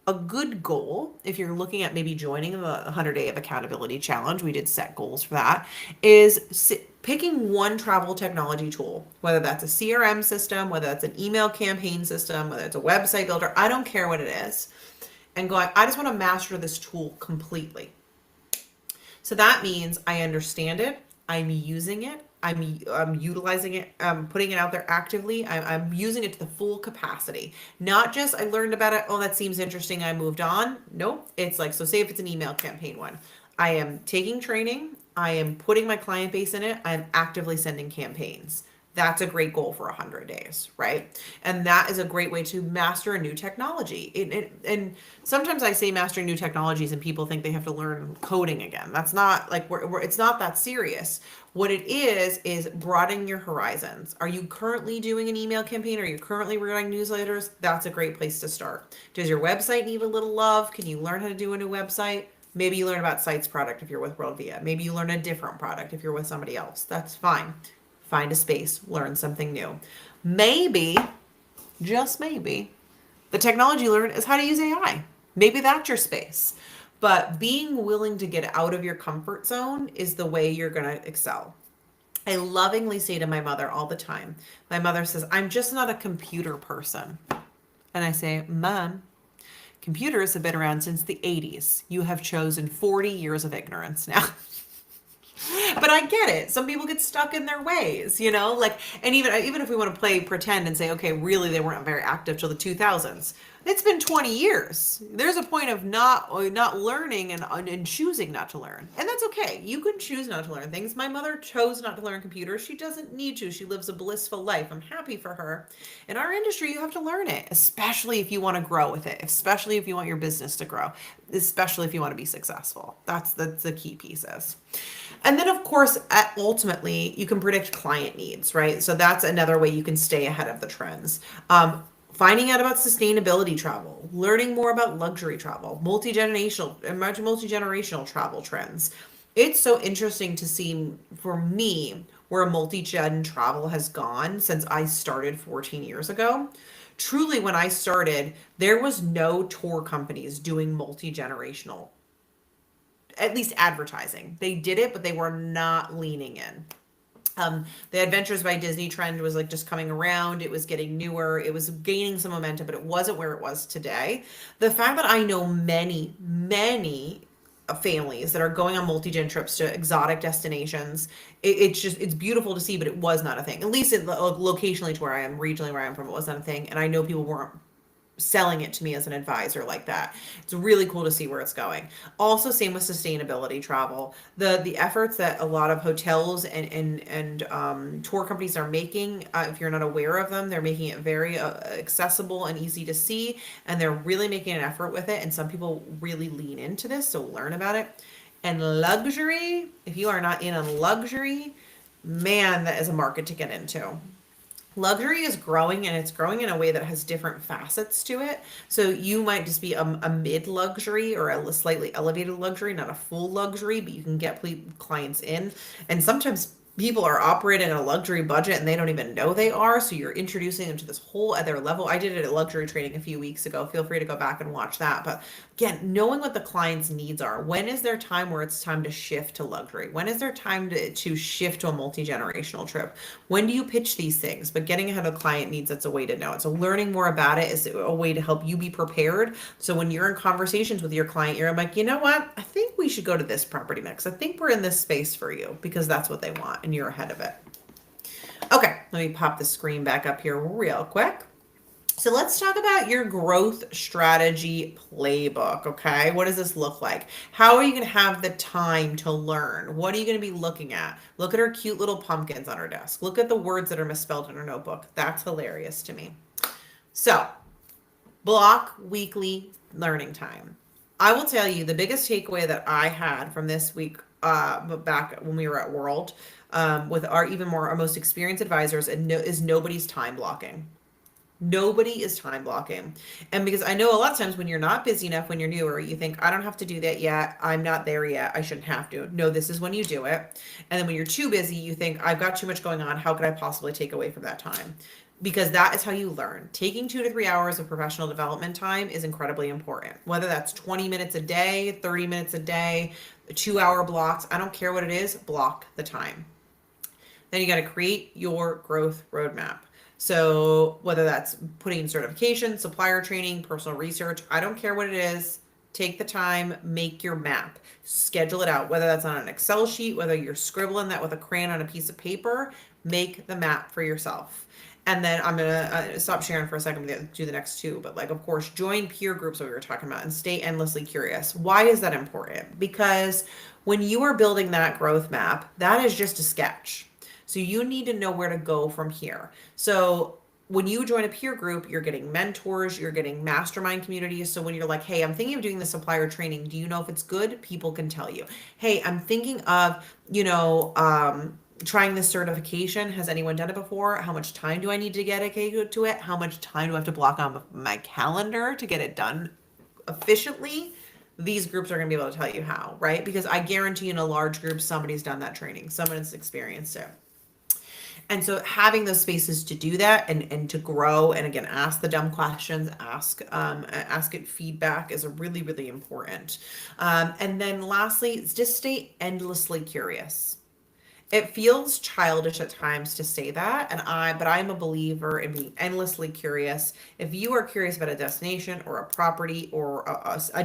[SPEAKER 1] a good goal, if you're looking at maybe joining the 100-day of accountability challenge, we did set goals for that, is picking one travel technology tool, whether that's a CRM system, whether that's an email campaign system, whether it's a website builder, I don't care what it is, and going, I just want to master this tool completely. So that means I understand it, I'm using it, I'm utilizing it, I'm putting it out there actively. I'm using it to the full capacity. Not just I learned about it, oh, that seems interesting, I moved on. Nope. It's like, so say if it's an email campaign one, I am taking training, I am putting my client base in it, I'm actively sending campaigns. That's a great goal for 100 days, right? And that is a great way to master a new technology. And sometimes I say mastering new technologies and people think they have to learn coding again. That's not like, it's not that serious. What it is broadening your horizons. Are you currently doing an email campaign? Are you currently writing newsletters? That's a great place to start. Does your website need a little love? Can you learn how to do a new website? Maybe you learn about Sites product if you're with WorldVia. Maybe you learn a different product if you're with somebody else. That's fine. Find a space, learn something new. Maybe, just maybe, the technology you learn is how to use AI. Maybe that's your space. But being willing to get out of your comfort zone is the way you're going to excel. I lovingly say to my mother all the time, my mother says, I'm just not a computer person. And I say, Mom, computers have been around since the 80s. You have chosen 40 years of ignorance now. But I get it. Some people get stuck in their ways, like, and even if we want to play pretend and say, okay, really, they weren't very active till the 2000s. It's been 20 years. There's a point of not learning and choosing not to learn. And that's okay. You can choose not to learn things. My mother chose not to learn computers. She doesn't need to. She lives a blissful life. I'm happy for her. In our industry, you have to learn it, especially if you want to grow with it, especially if you want your business to grow, especially if you want to be successful. That's the key pieces. And then, of course, ultimately, you can predict client needs, right? So that's another way you can stay ahead of the trends. Finding out about sustainability travel, learning more about luxury travel, multi-generational travel trends. It's so interesting to see, for me, where multi-gen travel has gone since I started 14 years ago. Truly, when I started, there was no tour companies doing multi-generational, at least advertising. They did it, but they were not leaning in. The Adventures by Disney trend was like just coming around. It was getting newer. It was gaining some momentum, but it wasn't where it was today. The fact that I know many, many families that are going on multi-gen trips to exotic destinations, it's beautiful to see, but it was not a thing. At least locationally to where I am, regionally where I am from, it was not a thing. And I know people weren't selling it to me as an advisor like that. It's really cool to see where it's going. Also, same with sustainability travel. The efforts that a lot of hotels and tour companies are making, if you're not aware of them, they're making it very accessible and easy to see, and they're really making an effort with it. And some people really lean into this, so learn about it. And luxury, if you are not in on luxury, man, that is a market to get into. Luxury is growing, and it's growing in a way that has different facets to it. So you might just be a mid luxury or a slightly elevated luxury, not a full luxury, but you can get clients in. And sometimes people are operating on a luxury budget and they don't even know they are. So you're introducing them to this whole other level. I did it at luxury training a few weeks ago. Feel free to go back and watch that. But again, knowing what the client's needs are. When is there time where it's time to shift to luxury? When is there time to shift to a multi-generational trip? When do you pitch these things? But getting ahead of the client needs, that's a way to know it. So learning more about it is a way to help you be prepared. So when you're in conversations with your client, you're like, you know what? I think we should go to this property next. I think we're in this space for you because that's what they want and you're ahead of it. Okay, let me pop the screen back up here real quick. So let's talk about your growth strategy playbook, okay? What does this look like? How are you going to have the time to learn? What are you going to be looking at? Look at her cute little pumpkins on her desk. Look at the words that are misspelled in her notebook. That's hilarious to me. So, block weekly learning time. I will tell you the biggest takeaway that I had from this week back when we were at World with our most experienced advisors is nobody's time blocking. Nobody is time blocking. And because I know a lot of times when you're not busy enough, when you're newer, you think, I don't have to do that yet. I'm not there yet. I shouldn't have to. No, this is when you do it. And then when you're too busy, you think, I've got too much going on. How could I possibly take away from that time? Because that is how you learn. Taking 2 to 3 hours of professional development time is incredibly important. Whether that's 20 minutes a day, 30 minutes a day, 2-hour blocks, I don't care what it is, block the time. Then you got to create your growth roadmap. So whether that's putting certification, supplier training, personal research, I don't care what it is, take the time, make your map, schedule it out, whether that's on an Excel sheet, whether you're scribbling that with a crayon on a piece of paper, make the map for yourself. And then I'm going to stop sharing for a second and do the next two. But of course, join peer groups that we were talking about and stay endlessly curious. Why is that important? Because when you are building that growth map, that is just a sketch. So you need to know where to go from here. So when you join a peer group, you're getting mentors, you're getting mastermind communities. So when you're like, hey, I'm thinking of doing the supplier training, do you know if it's good? People can tell you. Hey, I'm thinking of, trying this certification. Has anyone done it before? How much time do I need to get to it? How much time do I have to block on my calendar to get it done efficiently? These groups are going to be able to tell you how, right? Because I guarantee in a large group, somebody's done that training, someone has experienced it. And so having those spaces to do that and to grow and again ask the dumb questions, ask it feedback is a really really important. And then lastly, just stay endlessly curious. It feels childish at times to say that, but I'm a believer in being endlessly curious. If you are curious about a destination or a property or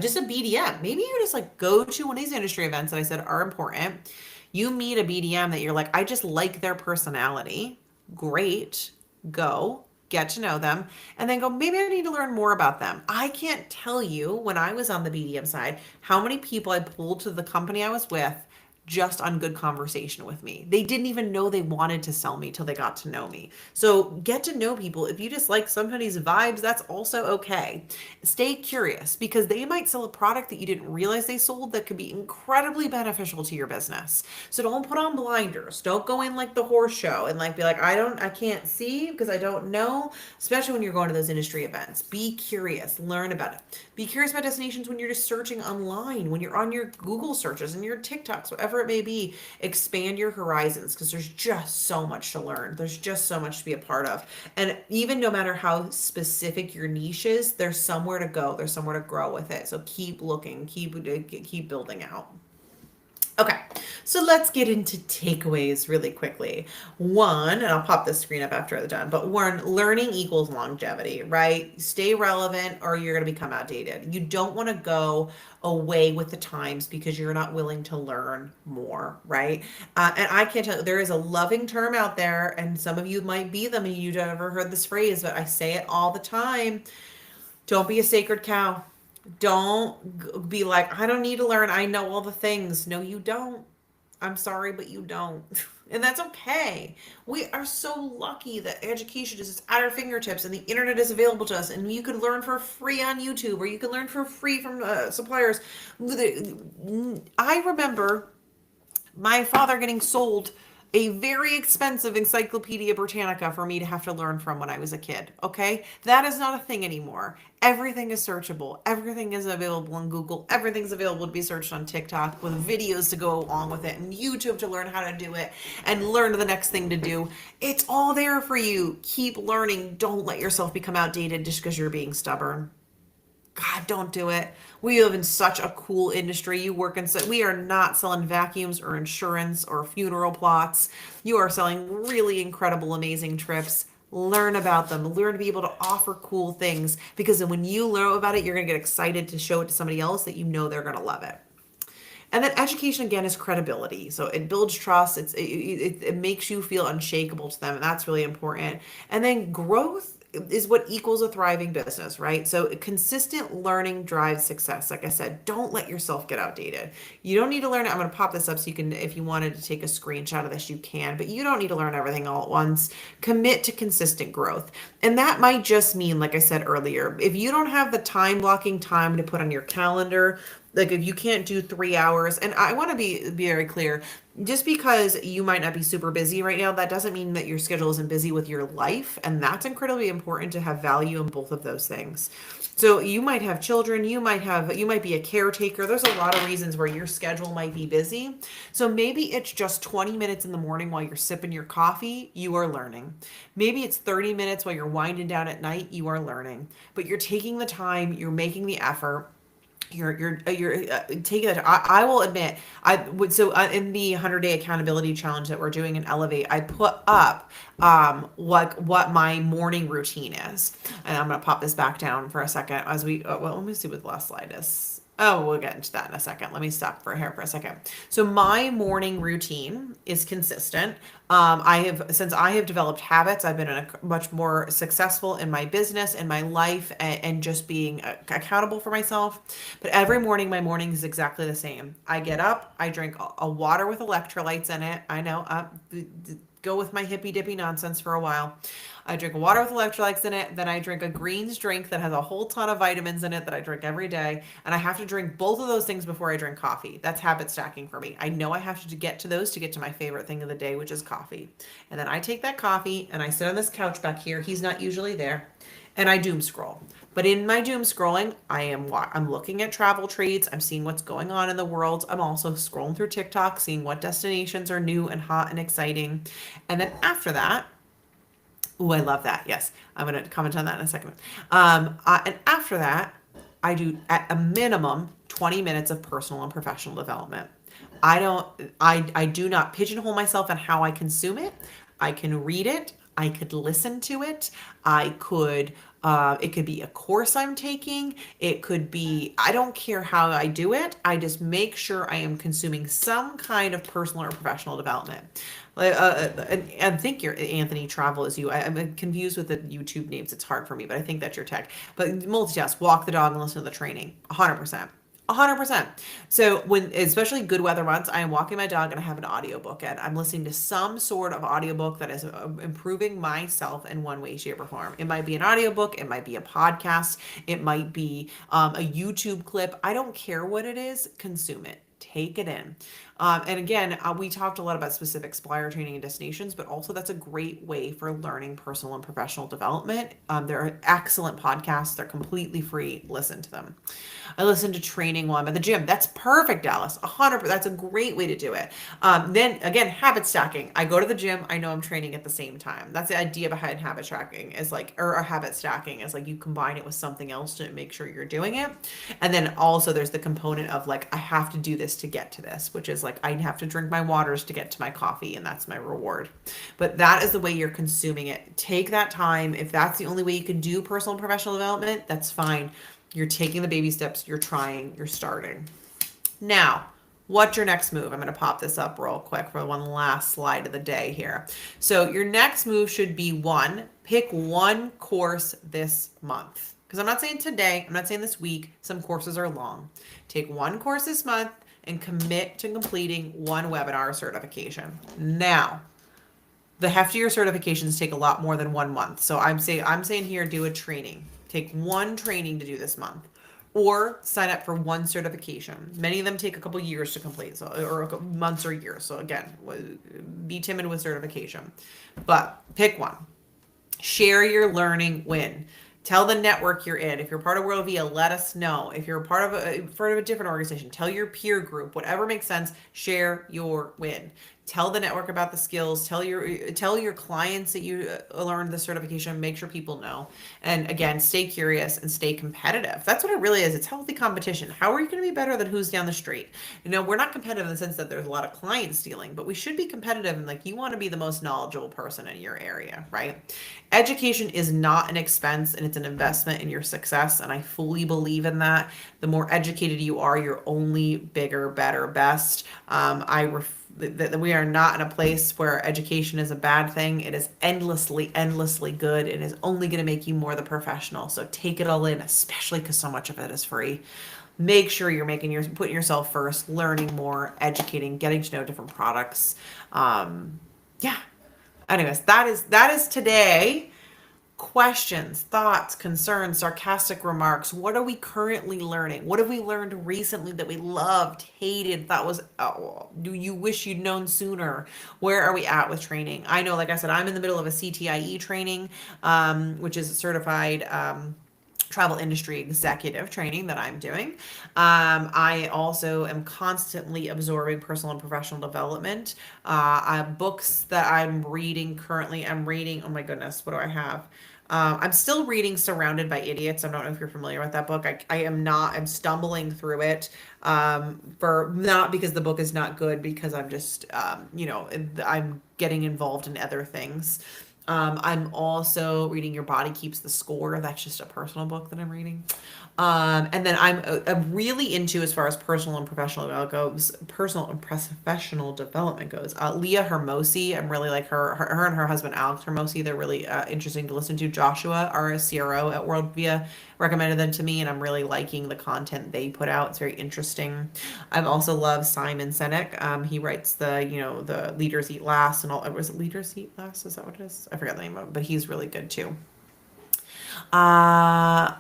[SPEAKER 1] just a BDM, maybe you just like go to one of these industry events that I said are important. You meet a BDM that you're like, I just like their personality. Great, go get to know them and then go, maybe I need to learn more about them. I can't tell you when I was on the BDM side how many people I pulled to the company I was with just on good conversation with me. They didn't even know they wanted to sell me till they got to know me. So get to know people. If you just like somebody's vibes, that's also okay. Stay curious because they might sell a product that you didn't realize they sold that could be incredibly beneficial to your business. So don't put on blinders. Don't go in like the horse show and like be like, I can't see because I don't know, especially when you're going to those industry events. Be curious, learn about it. Be curious about destinations when you're just searching online, when you're on your Google searches and your TikToks, whatever it may be. Expand your horizons because there's just so much to learn. There's just so much to be a part of. And even no matter how specific your niche is, there's somewhere to go. There's somewhere to grow with it. So keep looking, keep building out. Okay, so let's get into takeaways really quickly. One, and I'll pop this screen up after I'm done, but one, learning equals longevity, right? Stay relevant or you're going to become outdated. You don't want to go away with the times because you're not willing to learn more, right? And I can't tell you, there is a loving term out there, and some of you might be them and you've never heard this phrase, but I say it all the time. Don't be a sacred cow. Don't be like, I don't need to learn. I know all the things. No, you don't. I'm sorry, but you don't. And that's okay. We are so lucky that education is at our fingertips and the internet is available to us, and you can learn for free on YouTube or you can learn for free from suppliers. I remember my father getting sold a very expensive Encyclopedia Britannica for me to have to learn from when I was a kid. Okay? That is not a thing anymore. Everything is searchable. Everything is available on Google. Everything's available to be searched on TikTok with videos to go along with it and YouTube to learn how to do it and learn the next thing to do. It's all there for you. Keep learning. Don't let yourself become outdated just because you're being stubborn. God, don't do it. We live in such a cool industry. You work in we are not selling vacuums or insurance or funeral plots. You are selling really incredible, amazing trips. Learn about them. Learn to be able to offer cool things because then when you learn about it, you're going to get excited to show it to somebody else that you know they're going to love it. And then education again is credibility. So it builds trust. It makes you feel unshakable to them, and that's really important. And then growth is what equals a thriving business, right? So consistent learning drives success. Like I said, don't let yourself get outdated. You don't need to learn it. I'm going to pop this up so you can, if you wanted to take a screenshot of this, you can, but you don't need to learn everything all at once. Commit to consistent growth. And that might just mean, like I said earlier, if you don't have the time blocking time to put on your calendar, like if you can't do 3 hours, and I want to be very clear, just because you might not be super busy right now, that doesn't mean that your schedule isn't busy with your life. And that's incredibly important to have value in both of those things. So you might have children, you might be a caretaker. There's a lot of reasons where your schedule might be busy. So maybe it's just 20 minutes in the morning while you're sipping your coffee, you are learning. Maybe it's 30 minutes while you're winding down at night, you are learning. But you're taking the time, you're making the effort. You're taking that. I will admit, I would. So in the 100-day accountability challenge that we're doing in Elevate, I put up what my morning routine is, and I'm gonna pop this back down for a second as we. Well, let me see what the last slide is. Oh, we'll get into that in a second. Let me stop for here for a second. So my morning routine is consistent. Since I have developed habits, I've been much more successful in my business and my life and just being accountable for myself. But every morning, my morning is exactly the same. I get up, I drink a water with electrolytes in it. I know, go with my hippy dippy nonsense for a while. I drink water with electrolytes in it. Then I drink a greens drink that has a whole ton of vitamins in it that I drink every day. And I have to drink both of those things before I drink coffee. That's habit stacking for me. I know I have to get to those to get to my favorite thing of the day, which is coffee. And then I take that coffee and I sit on this couch back here. He's not usually there. And I doom scroll. But in my doom scrolling, I'm looking at travel trades. I'm seeing what's going on in the world. I'm also scrolling through TikTok, seeing what destinations are new and hot and exciting. And then after that, oh, I love that. Yes, I'm going to comment on that in a second. And after that, I do at a minimum 20 minutes of personal and professional development. I do not pigeonhole myself in how I consume it. I can read it. I could listen to it. It could be a course I'm taking. It could be, I don't care how I do it. I just make sure I am consuming some kind of personal or professional development. And think your Anthony Travel is you. I'm confused with the YouTube names. It's hard for me, but I think that's your tech. But multitask, walk the dog and listen to the training. 100%. 100%. So especially good weather months, I am walking my dog and I have an audiobook and I'm listening to some sort of audiobook that is improving myself in one way, shape, or form. It might be an audiobook. It might be a podcast. It might be a YouTube clip. I don't care what it is. Consume it. Take it in. And again, we talked a lot about specific supplier training and destinations, but also that's a great way for learning personal and professional development. There are excellent podcasts. They're completely free. Listen to them. I listen to training while I'm at the gym. That's perfect, Dallas. 100%. That's a great way to do it. Then again, habit stacking. I go to the gym. I know I'm training at the same time. That's the idea behind habit tracking is like, or habit stacking is like you combine it with something else to make sure you're doing it. And then also there's the component of like, I have to do this to get to this, which is like I have to drink my waters to get to my coffee, and that's my reward. But that is the way you're consuming it. Take that time. If that's the only way you can do personal and professional development, that's fine. You're taking the baby steps, you're trying, you're starting. Now, what's your next move? I'm going to pop this up real quick for one last slide of the day here. So your next move should be pick one course this month. Because I'm not saying today, I'm not saying this week. Some courses are long. Take one course this month and commit to completing one webinar certification. Now, the heftier certifications take a lot more than 1 month. So I'm saying here, do a training. Take one training to do this month, or sign up for one certification. Many of them take a couple years to complete, or months or years. So again, be timid with certification, but pick one. Share your learning win. Tell the network you're in. If you're part of WorldVia, let us know. If you're part of a different organization, tell your peer group. Whatever makes sense, share your win. Tell the network about the skills. Tell your clients that you learned the certification. Make sure people know. And again, stay curious and stay competitive. That's what it really is. It's healthy competition. How are you going to be better than who's down the street? We're not competitive in the sense that there's a lot of client stealing, but we should be competitive and like you want to be the most knowledgeable person in your area, right? Education is not an expense and it's an investment in your success. And I fully believe in that. The more educated you are, you're only bigger, better, best. That we are not in a place where education is a bad thing. It is endlessly, endlessly good. It is only going to make you more the professional. So take it all in, especially because so much of it is free. Make sure you're putting yourself first, learning more, educating, getting to know different products. Yeah. Anyways, that is today. Questions, thoughts, concerns, sarcastic remarks. What are we currently learning? What have we learned recently that we loved, hated, thought was, do you wish you'd known sooner? Where are we at with training? I know, like I said, I'm in the middle of a CTIE training, which is a certified travel industry executive training that I'm doing. I also am constantly absorbing personal and professional development. Books that I'm reading currently, oh my goodness, what do I have? I'm still reading Surrounded by Idiots. I don't know if you're familiar with that book. I am not. I'm stumbling through it for not because the book is not good, because I'm just, I'm getting involved in other things. I'm also reading Your Body Keeps the Score. That's just a personal book that I'm reading. And then I'm really into, as far as personal and professional development goes. Leah Hermosi, I'm really like her and her husband Alex Hermosi. They're really interesting to listen to. Joshua, our CRO at WorldVia, recommended them to me, and I'm really liking the content they put out. It's very interesting. I've also loved Simon Sinek. He writes the Leaders Eat Last and all. Was it Leaders Eat Last? Is that what it is? I forgot the name of it, but he's really good too. Uh,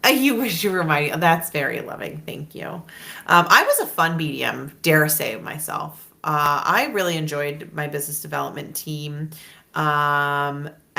[SPEAKER 1] you wish you were my. That's very loving. Thank you. I was a fun BDM, dare say myself. I really enjoyed my business development team.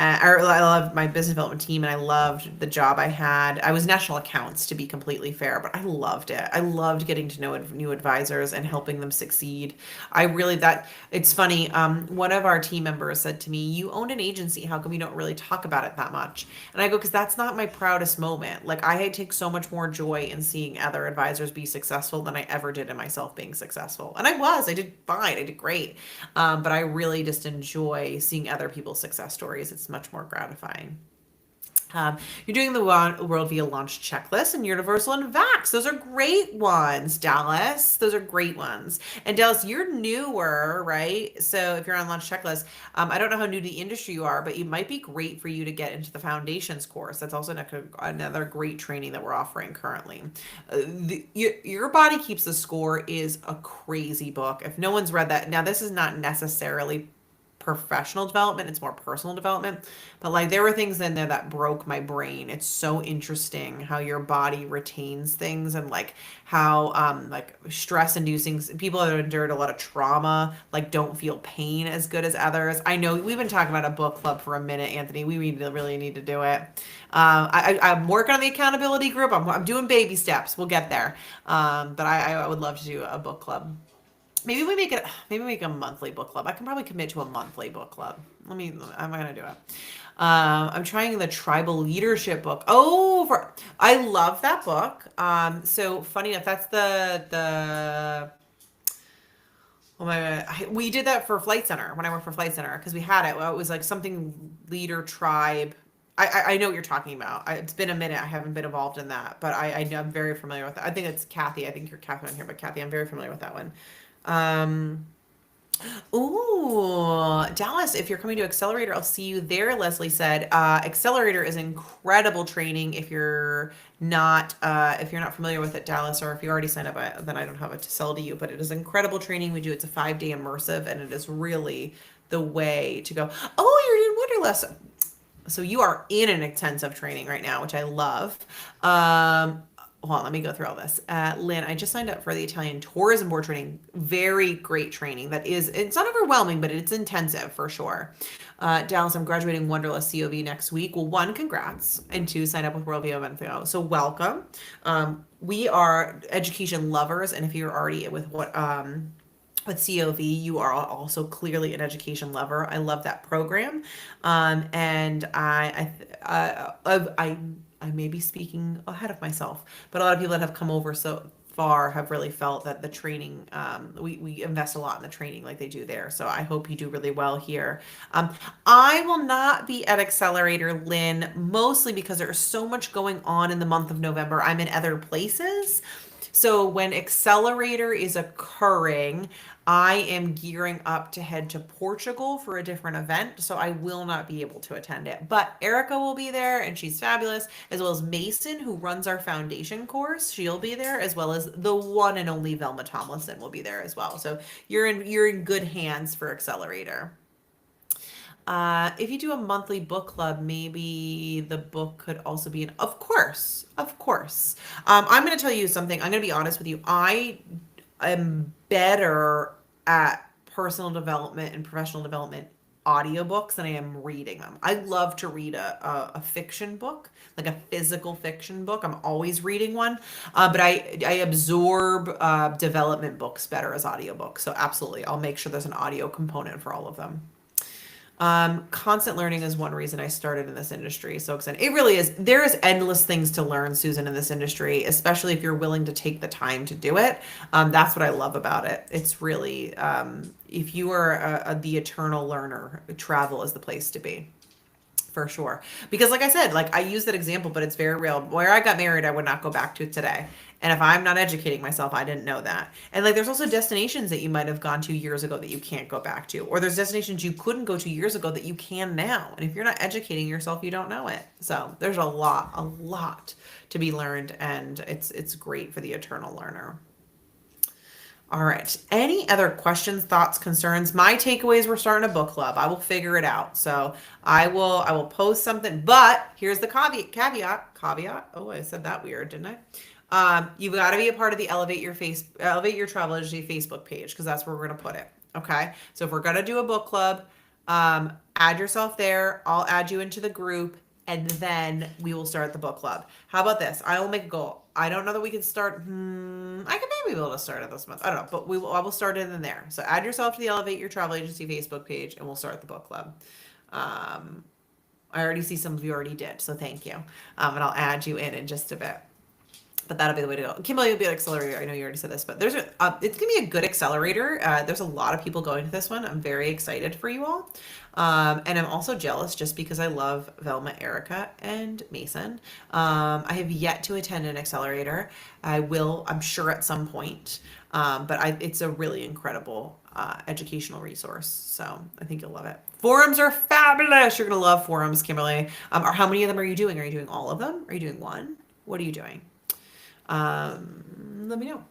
[SPEAKER 1] I loved my business development team, and I loved the job I had. I was national accounts, to be completely fair, but I loved it. I loved getting to know new advisors and helping them succeed. I really that it's funny. One of our team members said to me, "You own an agency. How come you don't really talk about it that much?" And I go, "Because that's not my proudest moment. Like I take so much more joy in seeing other advisors be successful than I ever did in myself being successful." And I was. I did fine. I did great. But I really just enjoy seeing other people's success stories. It's much more gratifying. You're doing the WorldVia launch checklist and Universal and Vax. Those are great ones, Dallas. Those are great ones. And Dallas, you're newer, right? So if you're on launch checklist, I don't know how new to the industry you are, but it might be great for you to get into the foundations course. That's also another great training that we're offering currently. Your Body Keeps the Score is a crazy book. If no one's read that, now this is not necessarily professional development, it's more personal development, but like there were things in there that broke my brain. It's so interesting how your body retains things, and like how like stress inducing people that have endured a lot of trauma like don't feel pain as good as others. I know we've been talking about a book club for a minute, Anthony. We really need to do it. I'm working on the accountability group. I'm doing baby steps. We'll get there. But I would love to do a book club. Maybe make a monthly book club. I can probably commit to a monthly book club. I'm gonna do it. I'm trying the tribal leadership book. I love that book. So funny enough, that's the oh my God. We did that for Flight Center when I worked for Flight Center because we had it. Well, it was like something leader tribe. I know what you're talking about. It's been a minute. I haven't been involved in that, but I know I'm very familiar with it. I think it's Kathy. I think you're Kathy on here, but Kathy, I'm very familiar with that one. Um, Ooh, Dallas, if you're coming to Accelerator, I'll see you there, Leslie said. Accelerator is incredible training if you're not familiar with it, Dallas, or if you already signed up, then I don't have it to sell to you, but it is incredible training we do. It's a 5-day immersive, and it is really the way to go. Oh, you're doing Wonderlust. So you are in an intensive training right now, which I love. Hold on, let me go through all this. Lynn, I just signed up for the Italian Tourism Board training. Very great training. It's not overwhelming, but it's intensive for sure. Dallas, I'm graduating Wonderlust COV next week. Well, one, congrats. And two, sign up with WorldVia Event. So welcome. We are education lovers. And if you're already with COV, you are also clearly an education lover. I love that program. And I may be speaking ahead of myself, but a lot of people that have come over so far have really felt that the training, we invest a lot in the training like they do there. So I hope you do really well here. I will not be at Accelerator, Lynn, mostly because there's so much going on in the month of November. I'm in other places. So when Accelerator is occurring, I am gearing up to head to Portugal for a different event, so I will not be able to attend it. But Erica will be there, and she's fabulous, as well as Mason, who runs our foundation course. She'll be there, as well as the one and only Velma Tomlinson will be there as well. So you're in good hands for Accelerator. If you do a monthly book club, maybe the book could also be of course, of course. I'm going to tell you something. I'm going to be honest with you. I am better at personal development and professional development audiobooks than I am reading them. I love to read a fiction book, like a physical fiction book. I'm always reading one, but I absorb development books better as audiobooks. So absolutely, I'll make sure there's an audio component for all of them. Constant learning is one reason I started in this industry. So excited. It really is. There is endless things to learn, Susan, in this industry, especially if you're willing to take the time to do it. That's what I love about it. It's really, if you are the eternal learner, travel is the place to be. for sure. Because like I said, like I use that example, but it's very real. Where I got married, I would not go back to today. And if I'm not educating myself, I didn't know that. And like there's also destinations that you might have gone to years ago that you can't go back to. Or there's destinations you couldn't go to years ago that you can now. And if you're not educating yourself, you don't know it. So there's a lot to be learned, and it's great for the eternal learner. All right. Any other questions, thoughts, concerns? My takeaways, we're starting a book club. I will figure it out. So I will post something, but here's the caveat. Oh, I said that weird, didn't I? You've got to be a part of the Elevate Your Travel Agency Facebook page, because that's where we're going to put it. Okay. So if we're going to do a book club, add yourself there. I'll add you into the group, and then we will start the book club. How about this? I will make a goal. I don't know that we can start. I could maybe be able to start it this month. I don't know, but I will start it in there. So add yourself to the Elevate Your Travel Agency Facebook page, and we'll start the book club. I already see some of you already did, so thank you. And I'll add you in just a bit. But that'll be the way to go. Kimberly will be an accelerator. I know you already said this, but it's gonna be a good accelerator. There's a lot of people going to this one. I'm very excited for you all. And I'm also jealous just because I love Velma, Erica, and Mason. I have yet to attend an accelerator. I will, I'm sure, at some point. But it's a really incredible educational resource. So I think you'll love it. Forums are fabulous. You're going to love forums, Kimberly. Or how many of them are you doing? Are you doing all of them? Are you doing one? What are you doing? Let me know.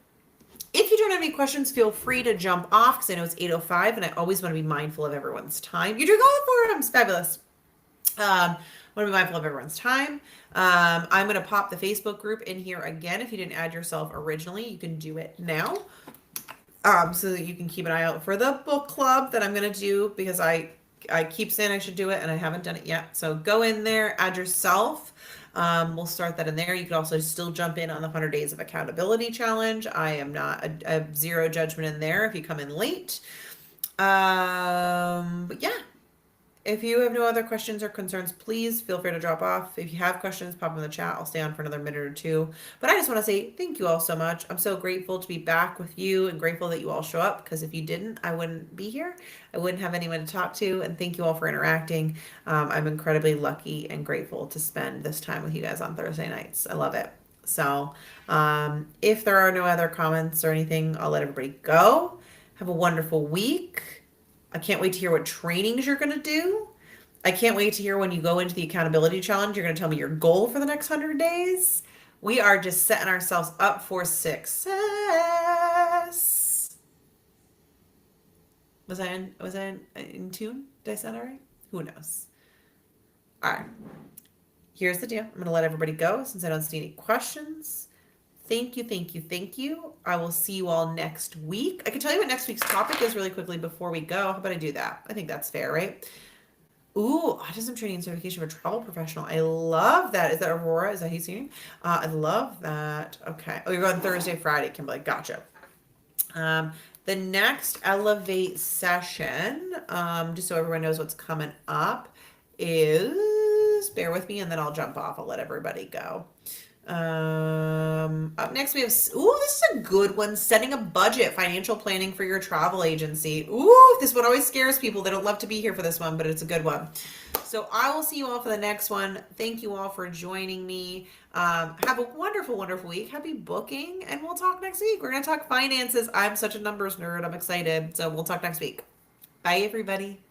[SPEAKER 1] If you don't have any questions, feel free to jump off, because I know it's 8:05 and I always want to be mindful of everyone's time. You're doing all the forums. Fabulous. Want to be mindful of everyone's time. I'm going to pop the Facebook group in here again. If you didn't add yourself originally, you can do it now. So that you can keep an eye out for the book club that I'm going to do, because I keep saying I should do it and I haven't done it yet. So go in there, add yourself. We'll start that in there. You could also still jump in on the 100 Days of Accountability Challenge. I am not a zero judgment in there if you come in late. But yeah, if you have no other questions or concerns, please feel free to drop off. If you have questions, pop them in the chat. I'll stay on for another minute or two. But I just want to say thank you all so much. I'm so grateful to be back with you, and grateful that you all show up, because if you didn't, I wouldn't be here. I wouldn't have anyone to talk to. And thank you all for interacting. I'm incredibly lucky and grateful to spend this time with you guys on Thursday nights. I love it. So if there are no other comments or anything, I'll let everybody go. Have a wonderful week. I can't wait to hear what trainings you're going to do. I can't wait to hear when you go into the accountability challenge, you're going to tell me your goal for the next 100 days. We are just setting ourselves up for success. Was I in tune? Did I sound all right? Who knows? All right. Here's the deal. I'm going to let everybody go since I don't see any questions. Thank you. I will see you all next week. I can tell you what next week's topic is really quickly before we go. How about I do that? I think that's fair, right? Ooh, autism training and certification for travel professional. I love that. Is that Aurora? Is that who you're seeing? I love that. Okay. Oh, you're going Thursday, Friday, Kimberly. Gotcha. The next Elevate session, just so everyone knows what's coming up, is, bear with me, and then I'll jump off. I'll let everybody go. Up next we have, this is a good one. Setting a budget, financial planning for your travel agency. This one always scares people. They don't love to be here for this one, but it's a good one. So I will see you all for the next one. Thank you all for joining me. Have a wonderful week. Happy booking, and we'll talk next week. We're going to talk finances. I'm such a numbers nerd. I'm excited. So we'll talk next week. Bye, everybody.